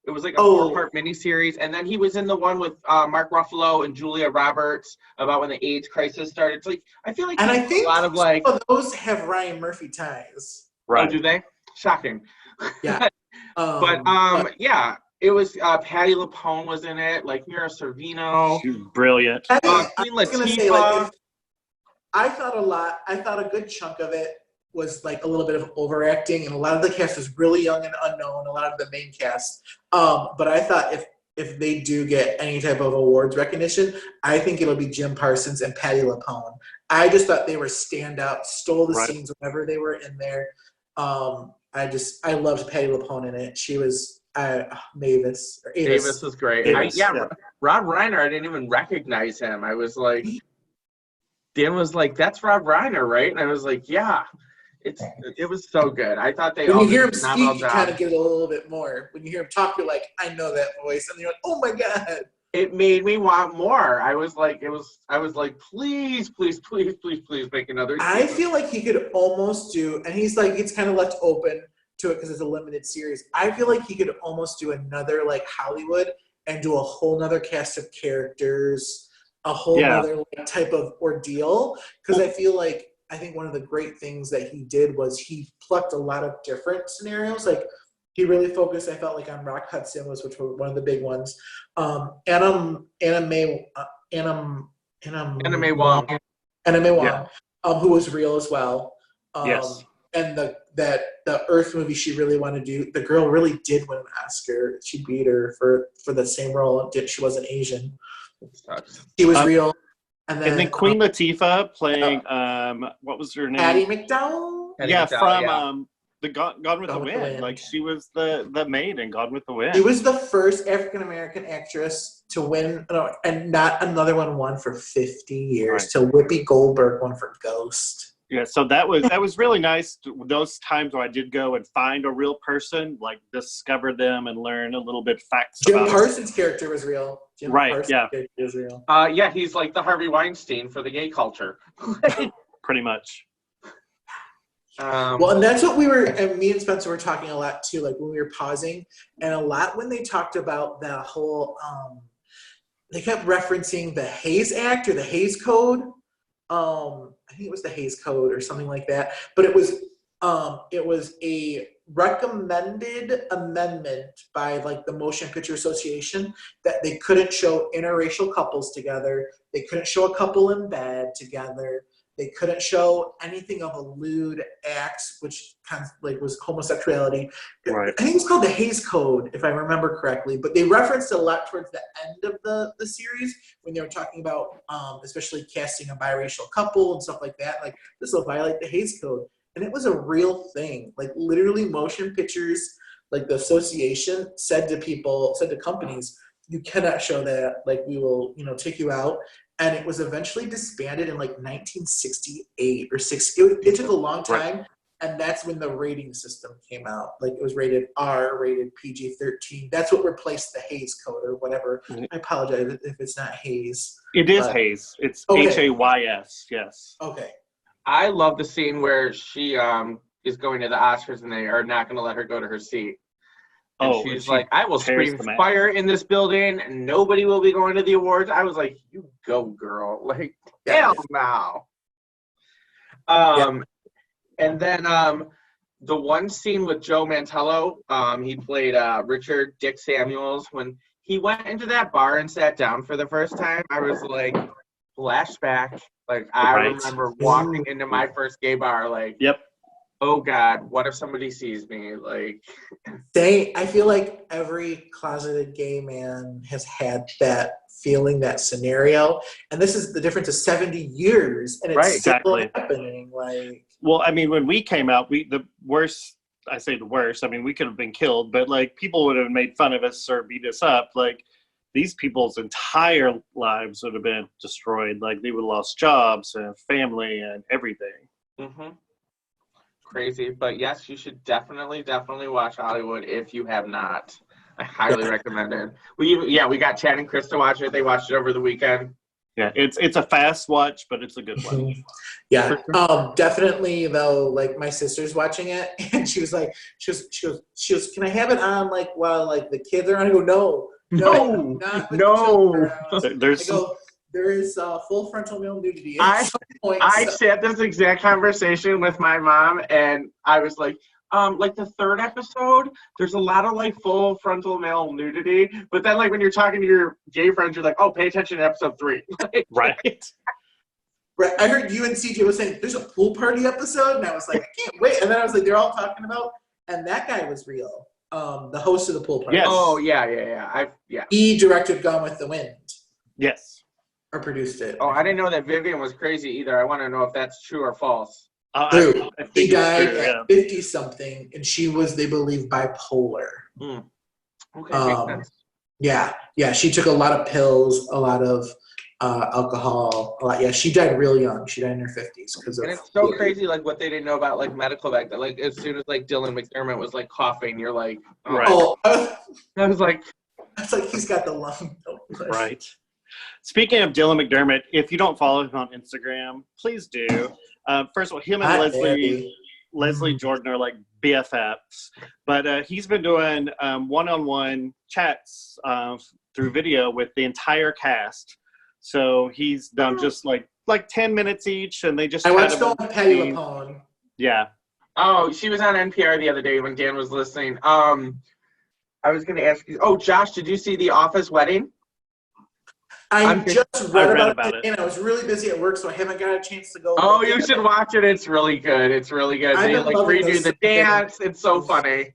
It was like a 4-part miniseries, and then he was in the one with Mark Ruffalo and Julia Roberts about when the AIDS crisis started. It's like I feel like And I a think lot of like, some of those have Ryan Murphy ties. oh, do they? Shocking. Yeah. But yeah, it was Patti LuPone was in it, like Mira Sorvino, She was brilliant. I Queen was gonna Latifah. say, like, I thought a good chunk of it was like a little bit of overacting, and a lot of the cast was really young and unknown, a lot of the main cast. But I thought if they do get any type of awards recognition, I think it'll be Jim Parsons and Patti LuPone. I just thought they were standout, stole the scenes whenever they were in there. I loved Patti LuPone in it. She was Mavis. Or Davis was great. Rob Reiner, I didn't even recognize him. I was like, Dan was like, "That's Rob Reiner, right?" And I was like, "Yeah." It was so good. I thought they when all you hear him did a phenomenal speak, you job. kind of get it a little bit more. When you hear him talk, you're like, I know that voice, and you're like, oh my god. It made me want more. I was like, please, please, please, please, please make another season. I feel like he could almost do, and he's like, it's kind of left open to it because it's a limited series. I feel like he could almost do another like Hollywood and do a whole nother cast of characters, a whole nother like, type of ordeal. Because I think one of the great things that he did was he plucked a lot of different scenarios. Like he really focused, I felt like, on Rock Hudson, which was one of the big ones. Anna May Wong, who was real as well. Yes. And the Earth movie she really wanted to do, the girl really did win an Oscar. She beat her for the same role. She wasn't Asian. She was real. And then Queen Latifah playing what was her name? Patty McDowell. From the Gone with the Wind. Like she was the maid in Gone with the Wind. She was the first African American actress to win, and not another one won for 50 years. Till Whoopi Goldberg won for Ghost. Yeah, so that was really nice. Those times where I did go and find a real person, like discover them and learn a little bit facts about Jim Parsons' character was real. Jim Parsons' character is real. Yeah, he's like the Harvey Weinstein for the gay culture. Pretty much. Well, and that's what and me and Spencer were talking a lot too, like when we were pausing, and a lot when they talked about the whole, they kept referencing the Hays Act or the Hays Code. I think it was the Hays Code or something like that, but it was a recommended amendment by like the Motion Picture Association that they couldn't show interracial couples together. They couldn't show a couple in bed together. They couldn't show anything of a lewd acts, which kind of like was homosexuality. Right. I think it's called the Hays Code, if I remember correctly. But they referenced it a lot towards the end of the series when they were talking about especially casting a biracial couple and stuff like that. Like, this will violate the Hays Code. And it was a real thing. Like, literally motion pictures, like the association said to companies, you cannot show that. Like, we will, take you out. And it was eventually disbanded in like 1968 or 60. It took a long time, and that's when the rating system came out. Like it was rated R, rated PG-13. That's what replaced the Hays Code or whatever. I apologize if it's not Hays. It is Hays. It's Hays. Yes. Okay. I love the scene where she is going to the Oscars and they are not going to let her go to her seat. And she's like, I will scream fire in this building and nobody will be going to the awards. I was like, you go, girl. Like, hell no. And then the one scene with Joe Mantello, he played Richard Dick Samuels when he went into that bar and sat down for the first time, I was like, flashback. Like, I Right. remember walking into my first gay bar, like, Yep. oh God, what if somebody sees me? Like, I feel like every closeted gay man has had that feeling, that scenario. And this is the difference of 70 years and it's Right. still Exactly. happening. Like, Well, I mean, when we came out, the worst. I say the worst. I mean, we could have been killed, but like people would have made fun of us or beat us up. Like these people's entire lives would have been destroyed. Like they would have lost jobs and family and everything. mm-hmm. Crazy. But yes, you should definitely watch Hollywood if you have not. I highly recommend it. We got Chad and Chris to watch it. They watched it over the weekend. Yeah, it's a fast watch, but it's a good one. yeah, definitely though. Like my sister's watching it, and she was like, she goes, can I have it on like while like the kids are on? I go, no, not with the children around. There's I go, there is full frontal male nudity. I so. had this exact conversation with my mom, and I was like the third episode, there's a lot of like full frontal male nudity, but then like when you're talking to your gay friends, you're like, oh, pay attention to episode 3. right. Right, I heard you and CJ was saying there's a pool party episode, and I was like, I can't wait. And then I was like, they're all talking about, and that guy was real. The host of the pool party. Yes. Oh yeah. He directed Gone with the Wind. Yes. Or produced it. Oh, I didn't know that Vivian was crazy either. I want to know if that's true or false. True. I think He it's died true, at 50-something, and she was, they believe, bipolar. Okay, makes sense. Yeah. She took a lot of pills, a lot of alcohol, a lot. Yeah, she died real young. She died in her 50s because of. And it's so crazy, like what they didn't know about like medical back then. Like as soon as like Dylan McDermott was like coughing, you're like, oh. Right. Oh, I was like, he's got the lung. Right. Speaking of Dylan McDermott, if you don't follow him on Instagram, please do. First of all, him and Leslie Jordan are like BFFs, but he's been doing one-on-one chats through video with the entire cast. So he's done just like 10 minutes each, and they just. I watched on Patty LuPone. Yeah. Oh, she was on NPR the other day when Dan was listening. I was going to ask you. Oh, Josh, did you see The Office Wedding? I just read about it, it, and I was really busy at work, so I haven't got a chance to go. Oh, you should watch it. It's really good. They like redo the dance. It's so funny.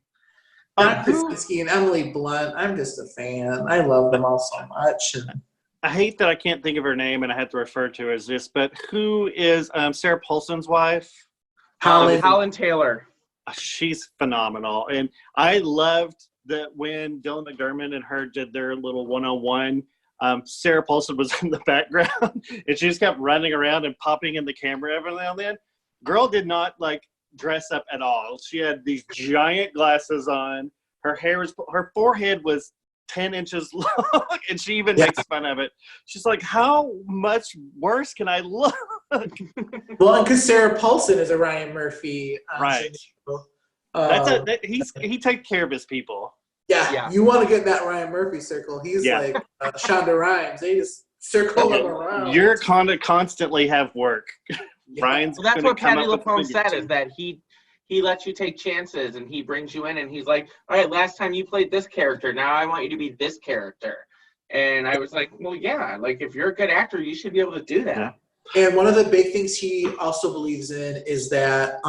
John Krasinski and Emily Blunt. I'm just a fan. I love them all so much. I hate that I can't think of her name, and I had to refer to her as this. But who is Sarah Paulson's wife? Holland Taylor. She's phenomenal, and I loved that when Dylan McDermott and her did their little one-on-one. Sarah Paulson was in the background, and she just kept running around and popping in the camera every now and then. Girl did not like dress up at all. She had these giant glasses on. Her forehead was 10 inches long, and she even makes fun of it. She's like, "How much worse can I look?" Well, because Sarah Paulson is a Ryan Murphy, right? He takes care of his people. Yeah, you want to get in that Ryan Murphy circle. He's like Shonda Rhimes. They just circle him around. You're constantly have work. Ryan's that's what Patty LuPone said, is that he lets you take chances, and he brings you in, and he's like, all right, last time you played this character, now I want you to be this character. And I was like, well, yeah, like if you're a good actor, you should be able to do that. Yeah. And one of the big things he also believes in is that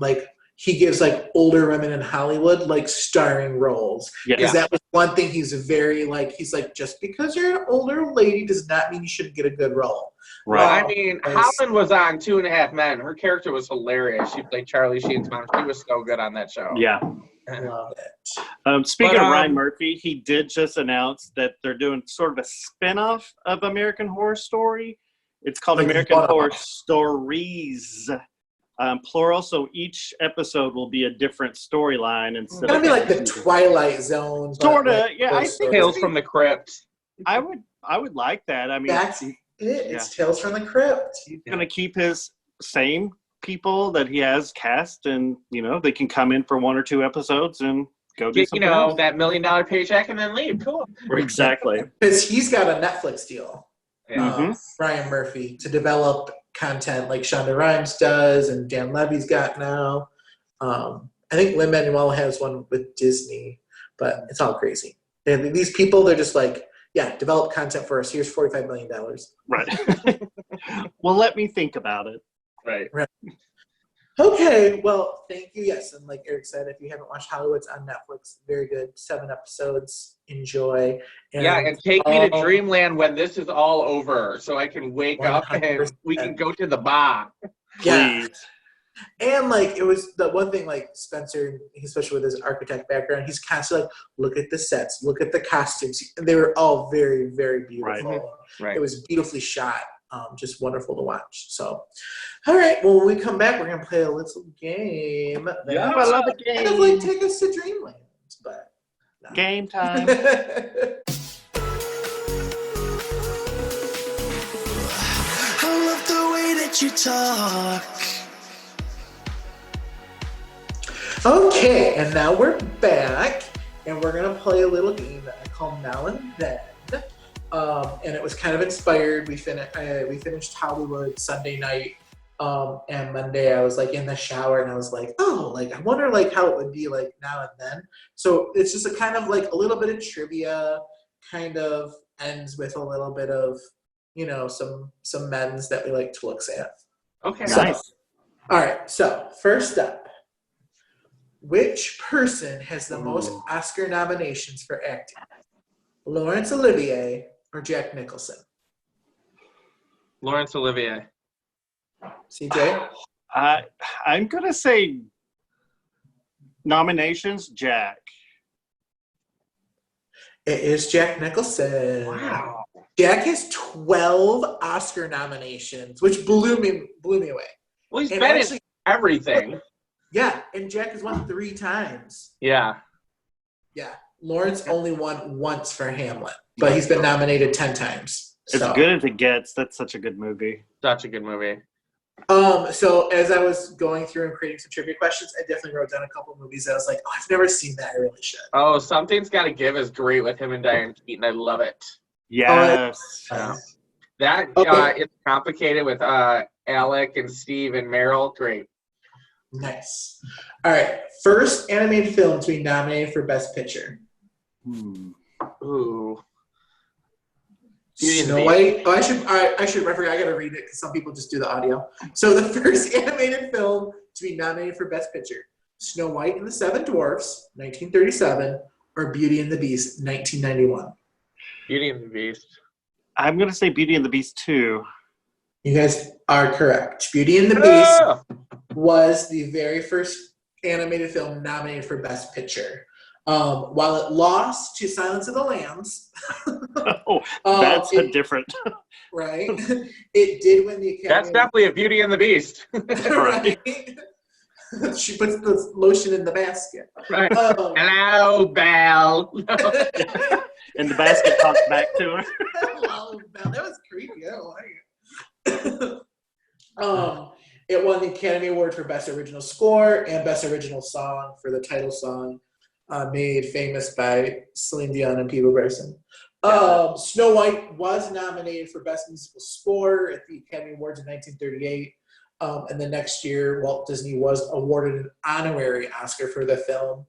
like he gives like older women in Hollywood like starring roles. Because that was one thing he's very like, he's like, just because you're an older lady does not mean you shouldn't get a good role. Right. I mean, Holland was on 2.5 Men. Her character was hilarious. She played Charlie Sheen's mom. She was so good on that show. Yeah. I love it. Speaking of Ryan Murphy, he did just announce that they're doing sort of a spin-off of American Horror Story. It's called American Horror Stories. Plural, so each episode will be a different storyline. It's gonna be like the Twilight Zone. Sort of, like, yeah. I think Tales from the Crypt. I would like that. I mean, that's it. It's Tales from the Crypt. He's gonna keep his same people that he has cast, and they can come in for 1 or 2 episodes and go do something else. That $1 million paycheck and then leave. Cool. Exactly. Because he's got a Netflix deal. Yeah. Ryan Murphy, to develop content like Shonda Rhimes does and Dan Levy's got now. I think Lin-Manuel has one with Disney, but it's all crazy. And these people, they're just like, yeah, develop content for us. Here's $45 million. Right. Well, let me think about it. Right. Okay, well, thank you. Yes, and like Eric said, if you haven't watched Hollywood's on Netflix, very good. 7 episodes. Enjoy. And take me to Dreamland when this is all over so I can wake up and 100%. we can go to the bar. Yeah. Please. And like it was the one thing, like Spencer, especially with his architect background, he's constantly like, look at the sets, look at the costumes. And they were all very, very beautiful. Right. It was beautifully shot. Just wonderful to watch. So, all right. Well, when we come back, we're gonna play a little game. Yeah, I love a game. Kind of like take us to Dreamland, but no. Game time. I love the way that you talk. Okay, and now we're back, and we're gonna play a little game that I call Now and Then. And it was kind of inspired. We finished Hollywood Sunday night, and Monday I was like in the shower, and I was like, oh, like I wonder like how it would be like now and then. So it's just a kind of like a little bit of trivia, kind of ends with a little bit of, you know, some men's that we like to look at. Okay. So, Nice. all right. So first up. Which person has the most Oscar nominations for acting? Laurence Olivier or Jack Nicholson? Laurence Olivier. CJ? I'm going to say nominations, Jack. It is Jack Nicholson. Wow. Jack has 12 Oscar nominations, which blew me away. Well, he's And been actually- in everything. Yeah, and Jack has won 3 times. Yeah. Yeah. Lawrence only won once for Hamlet, but he's been nominated 10 times. As So. good as it gets. That's such a good movie. Such a good movie. So as I was going through and creating some trivia questions, I definitely wrote down a couple of movies that I was like, oh, I've never seen that. I really should. Oh, Something's Gotta Give is great with him and Diane Keaton. I love it. Yes. Yeah. That Okay. is complicated with Alec and Steve and Meryl. Great. Nice. All right. First animated film to be nominated for Best Picture. Ooh. Beauty and the Snow Beast. White. Oh, I forgot. I gotta read it because some people just do the audio. So the first animated film to be nominated for Best Picture: Snow White and the Seven Dwarfs, 1937, or Beauty and the Beast, 1991. Beauty and the Beast. I'm going to say Beauty and the Beast 2. You guys are correct. Beauty and the Beast Ah! was the very first animated film nominated for Best Picture. While it lost to Silence of the Lambs, Oh, that's a different. right? It did win the Academy. That's definitely a Beauty and the Beast. Right. She puts the lotion in the basket. Right. Oh. Hello, Belle. And the basket talks back to her. Hello, Belle. That was creepy. I don't like it. It won the Academy Award for Best Original Score and Best Original Song for the title song, made famous by Celine Dion and Peter Bryson. Snow White was nominated for Best Musical Score at the Academy Awards in 1938. And the next year, Walt Disney was awarded an honorary Oscar for the film.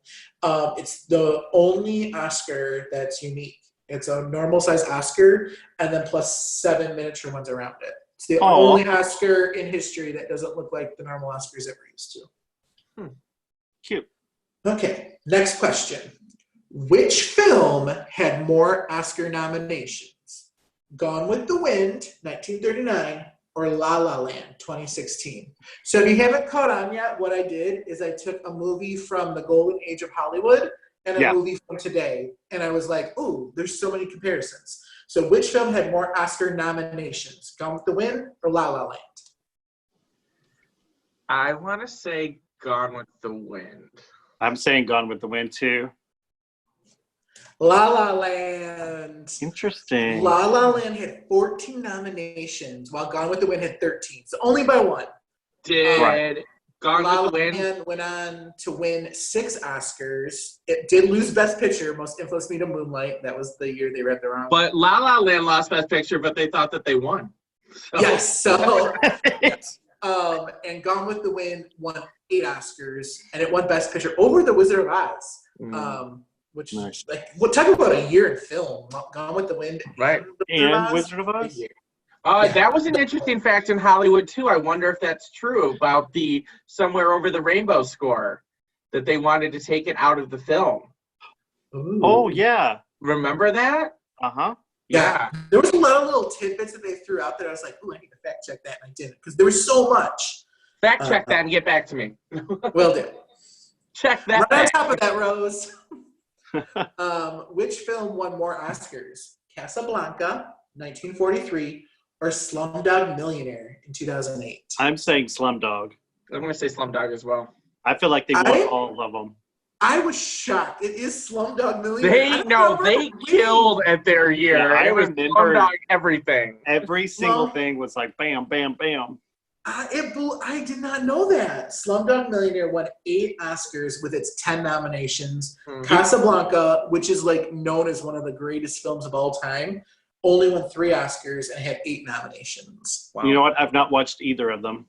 It's the only Oscar that's unique. It's a normal-size Oscar, and then plus 7 miniature ones around it. It's the only Oscar in history that doesn't look like the normal Oscars that we're used to. Cute. Okay, next question. Which film had more Oscar nominations? Gone with the Wind, 1939, or La La Land, 2016. So if you haven't caught on yet, what I did is I took a movie from the golden age of Hollywood and a movie from today, and I was like, ooh, there's so many comparisons. So which film had more Oscar nominations? Gone with the Wind or La La Land? I want to say Gone with the Wind. I'm saying Gone with the Wind too. La La Land. Interesting. La La Land had 14 nominations, while Gone with the Wind had 13. So only by one. Did Gone La La with the Wind? Land went on to win 6 Oscars. It did lose Best Picture, most influenced me to Moonlight. That was the year they read the wrong. But La La Land lost Best Picture, but they thought that they won. So. Yes, so and Gone with the Wind won 8 Oscars, and it won Best Picture over The Wizard of Oz. which Nice. like what talk about a year in film? Gone with the Wind, Right. and Wizard of Oz? That was an interesting fact in Hollywood too. I wonder if that's true about the Somewhere Over the Rainbow score, that they wanted to take it out of the film. Ooh. Oh, yeah. Remember that? Uh-huh. Yeah. There was a lot of little tidbits that they threw out there. I was like, ooh, I need to fact check that, and I didn't because there was so much. Fact check that and get back to me. Will do. Check that. Right on top of that, Rose. Which film won more Oscars? Casablanca, 1943, or Slumdog Millionaire in 2008? I'm saying Slumdog. I'm going to say Slumdog as well. I feel like they won all of them. I was shocked. It is Slumdog Millionaire. They killed at their year. Yeah, it was Slumdog everything. Every single thing was like bam, bam, bam. I did not know that. Slumdog Millionaire won 8 Oscars with its 10 nominations. Mm-hmm. Casablanca, which is like known as one of the greatest films of all time, only won 3 Oscars and had 8 nominations. Wow. You know what? I've not watched either of them.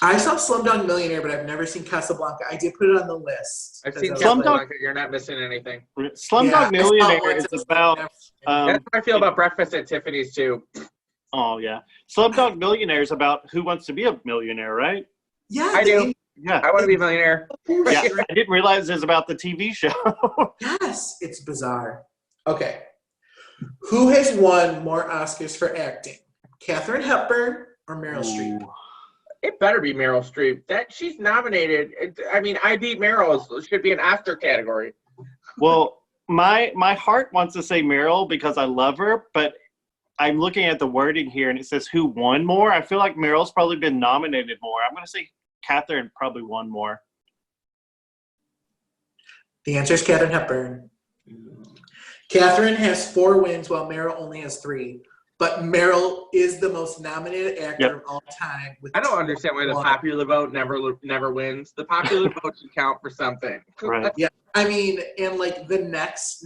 I saw Slumdog Millionaire, but I've never seen Casablanca. I did put it on the list. I've seen Casablanca. You're not missing anything. Slumdog Millionaire is about... that's how I feel about Breakfast at Tiffany's, too. Oh, yeah. Slumdog Millionaire is about who wants to be a millionaire, right? Yeah, I do. Yeah. I want to be a millionaire. Yeah, I didn't realize it was about the TV show. Yes, it's bizarre. Okay. Who has won more Oscars for acting? Katharine Hepburn or Meryl Streep? It better be Meryl Streep. She's nominated. I Beat Meryl should be an Oscar category. Well, my heart wants to say Meryl because I love her, but I'm looking at the wording here and it says who won more. I feel like Meryl's probably been nominated more. I'm going to say Katharine probably won more. The answer is Katharine Hepburn. Katharine has 4 wins while Meryl only has 3. But Meryl is the most nominated actor of all time. I don't understand why the popular vote never wins. The popular vote should count for something. Right. Yeah. I mean, and like the next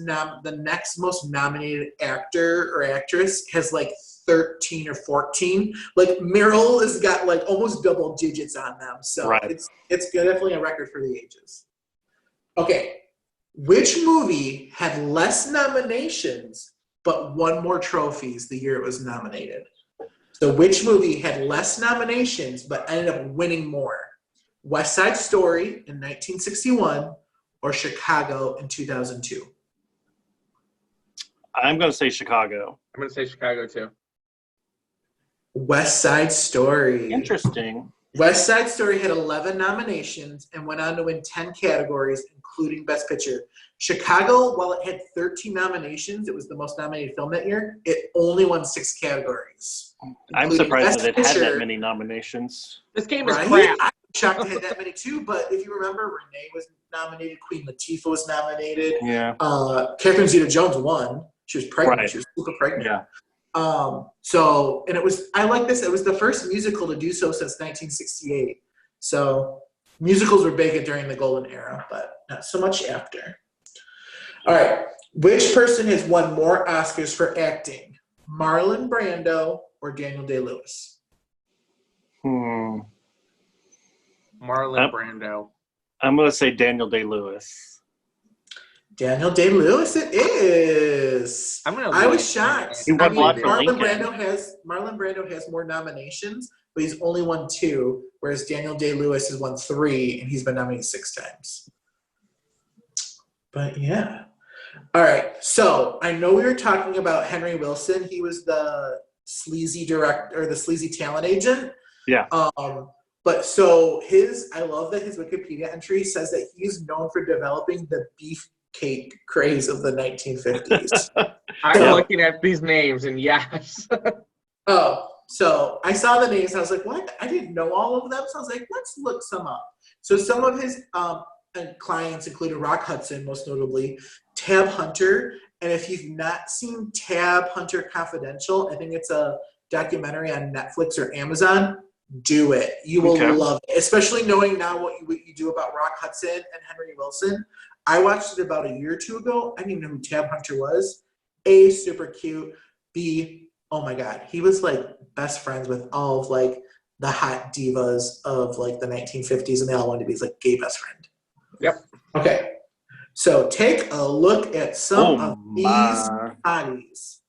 most nominated actor or actress has like 13 or 14. Like Meryl has got like almost double digits on them. So it's definitely a record for the ages. Okay. Which movie had less nominations but won more trophies the year it was nominated? So which movie had less nominations but ended up winning more? West Side Story in 1961 or Chicago in 2002? I'm going to say Chicago. I'm going to say Chicago too. West Side Story. Interesting. West Side Story had 11 nominations and went on to win 10 categories, including Best Picture. Chicago, while it had 13 nominations, it was the most nominated film that year, it only won 6 categories. I'm surprised that it had that many nominations. This game is crap. I'm shocked it had that many too, but if you remember, Renee was nominated, Queen Latifah was nominated. Yeah. Catherine Zeta-Jones won. She was pregnant. Right. She was super pregnant. Yeah. And it was, I like this, it was the first musical to do so since 1968. So musicals were big during the golden era, but not so much after. All right. Which person has won more Oscars for acting? Marlon Brando or Daniel Day-Lewis? Marlon Brando. I'm going to say Daniel Day-Lewis. Daniel Day-Lewis it is. I was shocked. Marlon Brando has more nominations, but he's only won 2, whereas Daniel Day-Lewis has won 3, and he's been nominated 6 times. But yeah. All right. So I know we were talking about Henry Wilson. He was the sleazy director, or the sleazy talent agent. Yeah. But so I love that his Wikipedia entry says that he's known for developing the beefcake craze of the 1950s. I'm looking at these names, and yes. So I saw the names. I was like, what? I didn't know all of them. So I was like, let's look some up. So some of his clients included Rock Hudson, most notably, Tab Hunter. And if you've not seen Tab Hunter Confidential, I think it's a documentary on Netflix or Amazon. Do it. You will love it, especially knowing now what you do about Rock Hudson and Henry Wilson. I watched it about a year or 2 ago. I didn't even know who Tab Hunter was. A, super cute. B, oh my God. He was like best friends with all of like the hot divas of like the 1950s, and they all wanted to be his like gay best friend. Yep. Okay. So take a look at some of these my. bodies.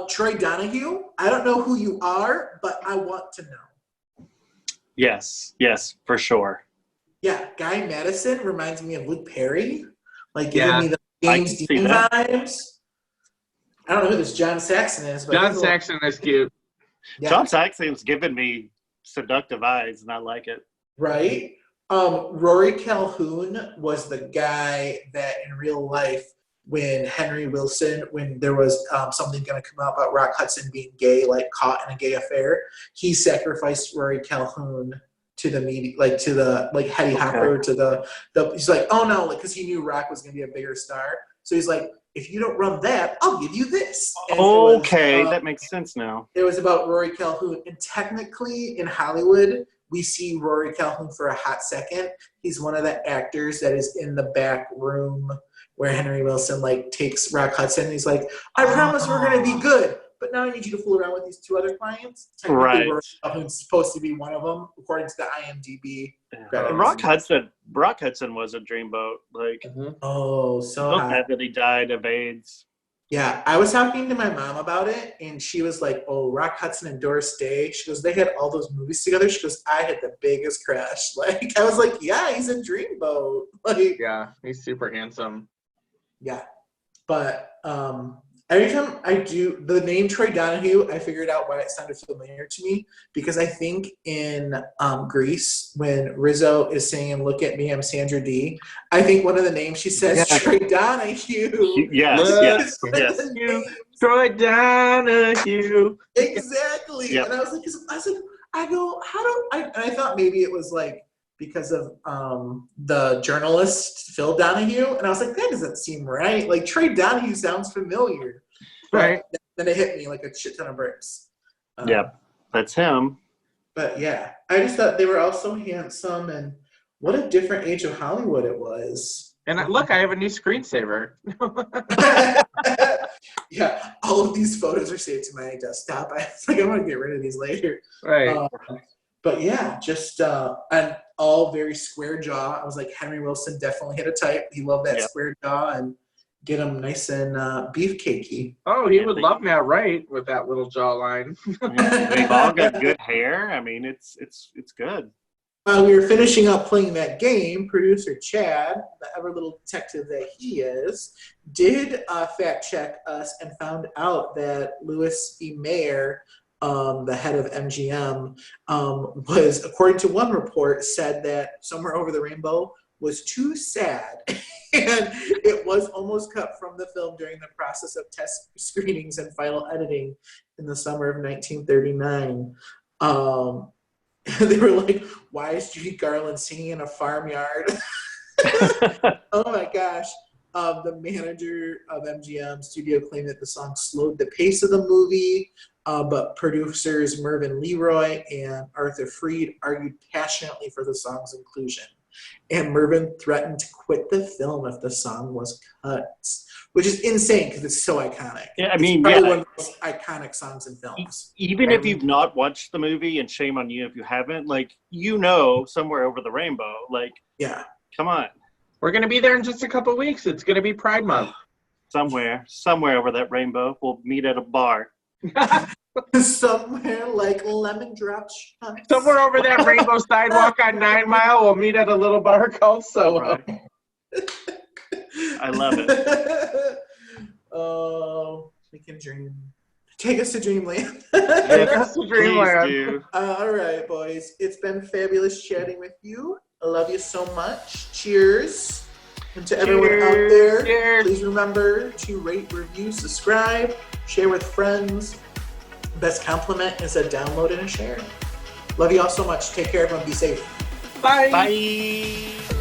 Troy Donahue, I don't know who you are, but I want to know. Yes, for sure. Yeah, Guy Madison reminds me of Luke Perry. Like giving Yeah, me the I James can see Dean that. vibes. I don't know who this John Saxon is, but John he's a little- Saxon is cute. yeah, John Saxon's given me seductive eyes, and I like it. right? Rory Calhoun was the guy that in real life, when Henry Wilson, when there was something going to come out about Rock Hudson being gay, like caught in a gay affair, he sacrificed Rory Calhoun to the media, like to the Hetty Hopper, to the he's like, oh no, like because he knew Rock was going to be a bigger star, so he's like, if you don't run that, I'll give you this. And Okay, that makes sense now. it was about Rory Calhoun, and technically in Hollywood, we see Rory Calhoun for a hot second. He's one of the actors that is in the back room where Henry Wilson like takes Rock Hudson. And he's like, I promise we're going to be good, but now I need you to fool around with these two other clients. Technically, Right. Rory Calhoun's supposed to be one of them, according to the IMDb. Rock Hudson was a dreamboat. Like, Oh, so look hot. at that he died of AIDS. Yeah, I was talking to my mom about it, and she was like, oh, Rock Hudson and Doris Day. She goes, they had all those movies together. She goes, I had the biggest crush. Like, I was like, yeah, he's a dreamboat. Like, Yeah, he's super handsome. yeah. But every time I do the name Troy Donahue, I figured out why it sounded familiar to me, because I think in Grease, when Rizzo is singing "Look at Me, I'm Sandra Dee," I think one of the names she says Yeah. Troy Donahue. Yes. Like Yes. the names. Troy Donahue. Exactly. Yep. And I was like, I go, how do I? And I thought maybe it was like because of the journalist Phil Donahue, and I was like, that doesn't seem right. Like Troy Donahue sounds familiar, Right. But then it hit me like a shit ton of bricks. Yep. That's him. But yeah, I just thought they were all so handsome, and what a different age of Hollywood it was. And look, I have a new screensaver. Yeah, all of these photos are saved to my desktop. I was like, I want to get rid of these later. Right. But yeah, just an all very square jaw. I was like, Henry Wilson definitely hit a type. He loved that square jaw and get him nice and beefcakey. Oh, he would love Matt Wright with that little jawline. They've all got good hair. I mean, it's good. We were finishing up playing that game. Producer Chad, the ever little detective that he is, did fact check us and found out that Louis E. Mayer, the head of MGM, was, according to one report, said that Somewhere Over the Rainbow was too sad. And it was almost cut from the film during the process of test screenings and final editing in the summer of 1939. They were like, why is Judy Garland singing in a farmyard? Oh my gosh. The manager of MGM Studio claimed that the song slowed the pace of the movie, but producers Mervyn Leroy and Arthur Freed argued passionately for the song's inclusion. And Mervyn threatened to quit the film if the song was cut, which is insane because it's so iconic. Yeah, I mean, it's probably yeah. one of the most iconic songs in films. Even if you've not watched the movie, and shame on you if you haven't, like, you know Somewhere Over the Rainbow. Like, Yeah. come on. We're going to be there in just a couple weeks. It's going to be Pride Month. Somewhere over that rainbow, we'll meet at a bar. Somewhere like lemon drop shots. Somewhere over that rainbow sidewalk on 9 Mile, we'll meet at a little bar called Soho. Right. I love it. Oh, we can dream. Take us to Dreamland. That's the Please Dreamland. do. All right, boys. It's been fabulous chatting with you. I love you so much. Cheers. And to everyone out there, Cheers. please remember to rate, review, subscribe, share with friends. Best compliment is a download and a share. Love you all so much. Take care, everyone. Be safe. Bye. Bye.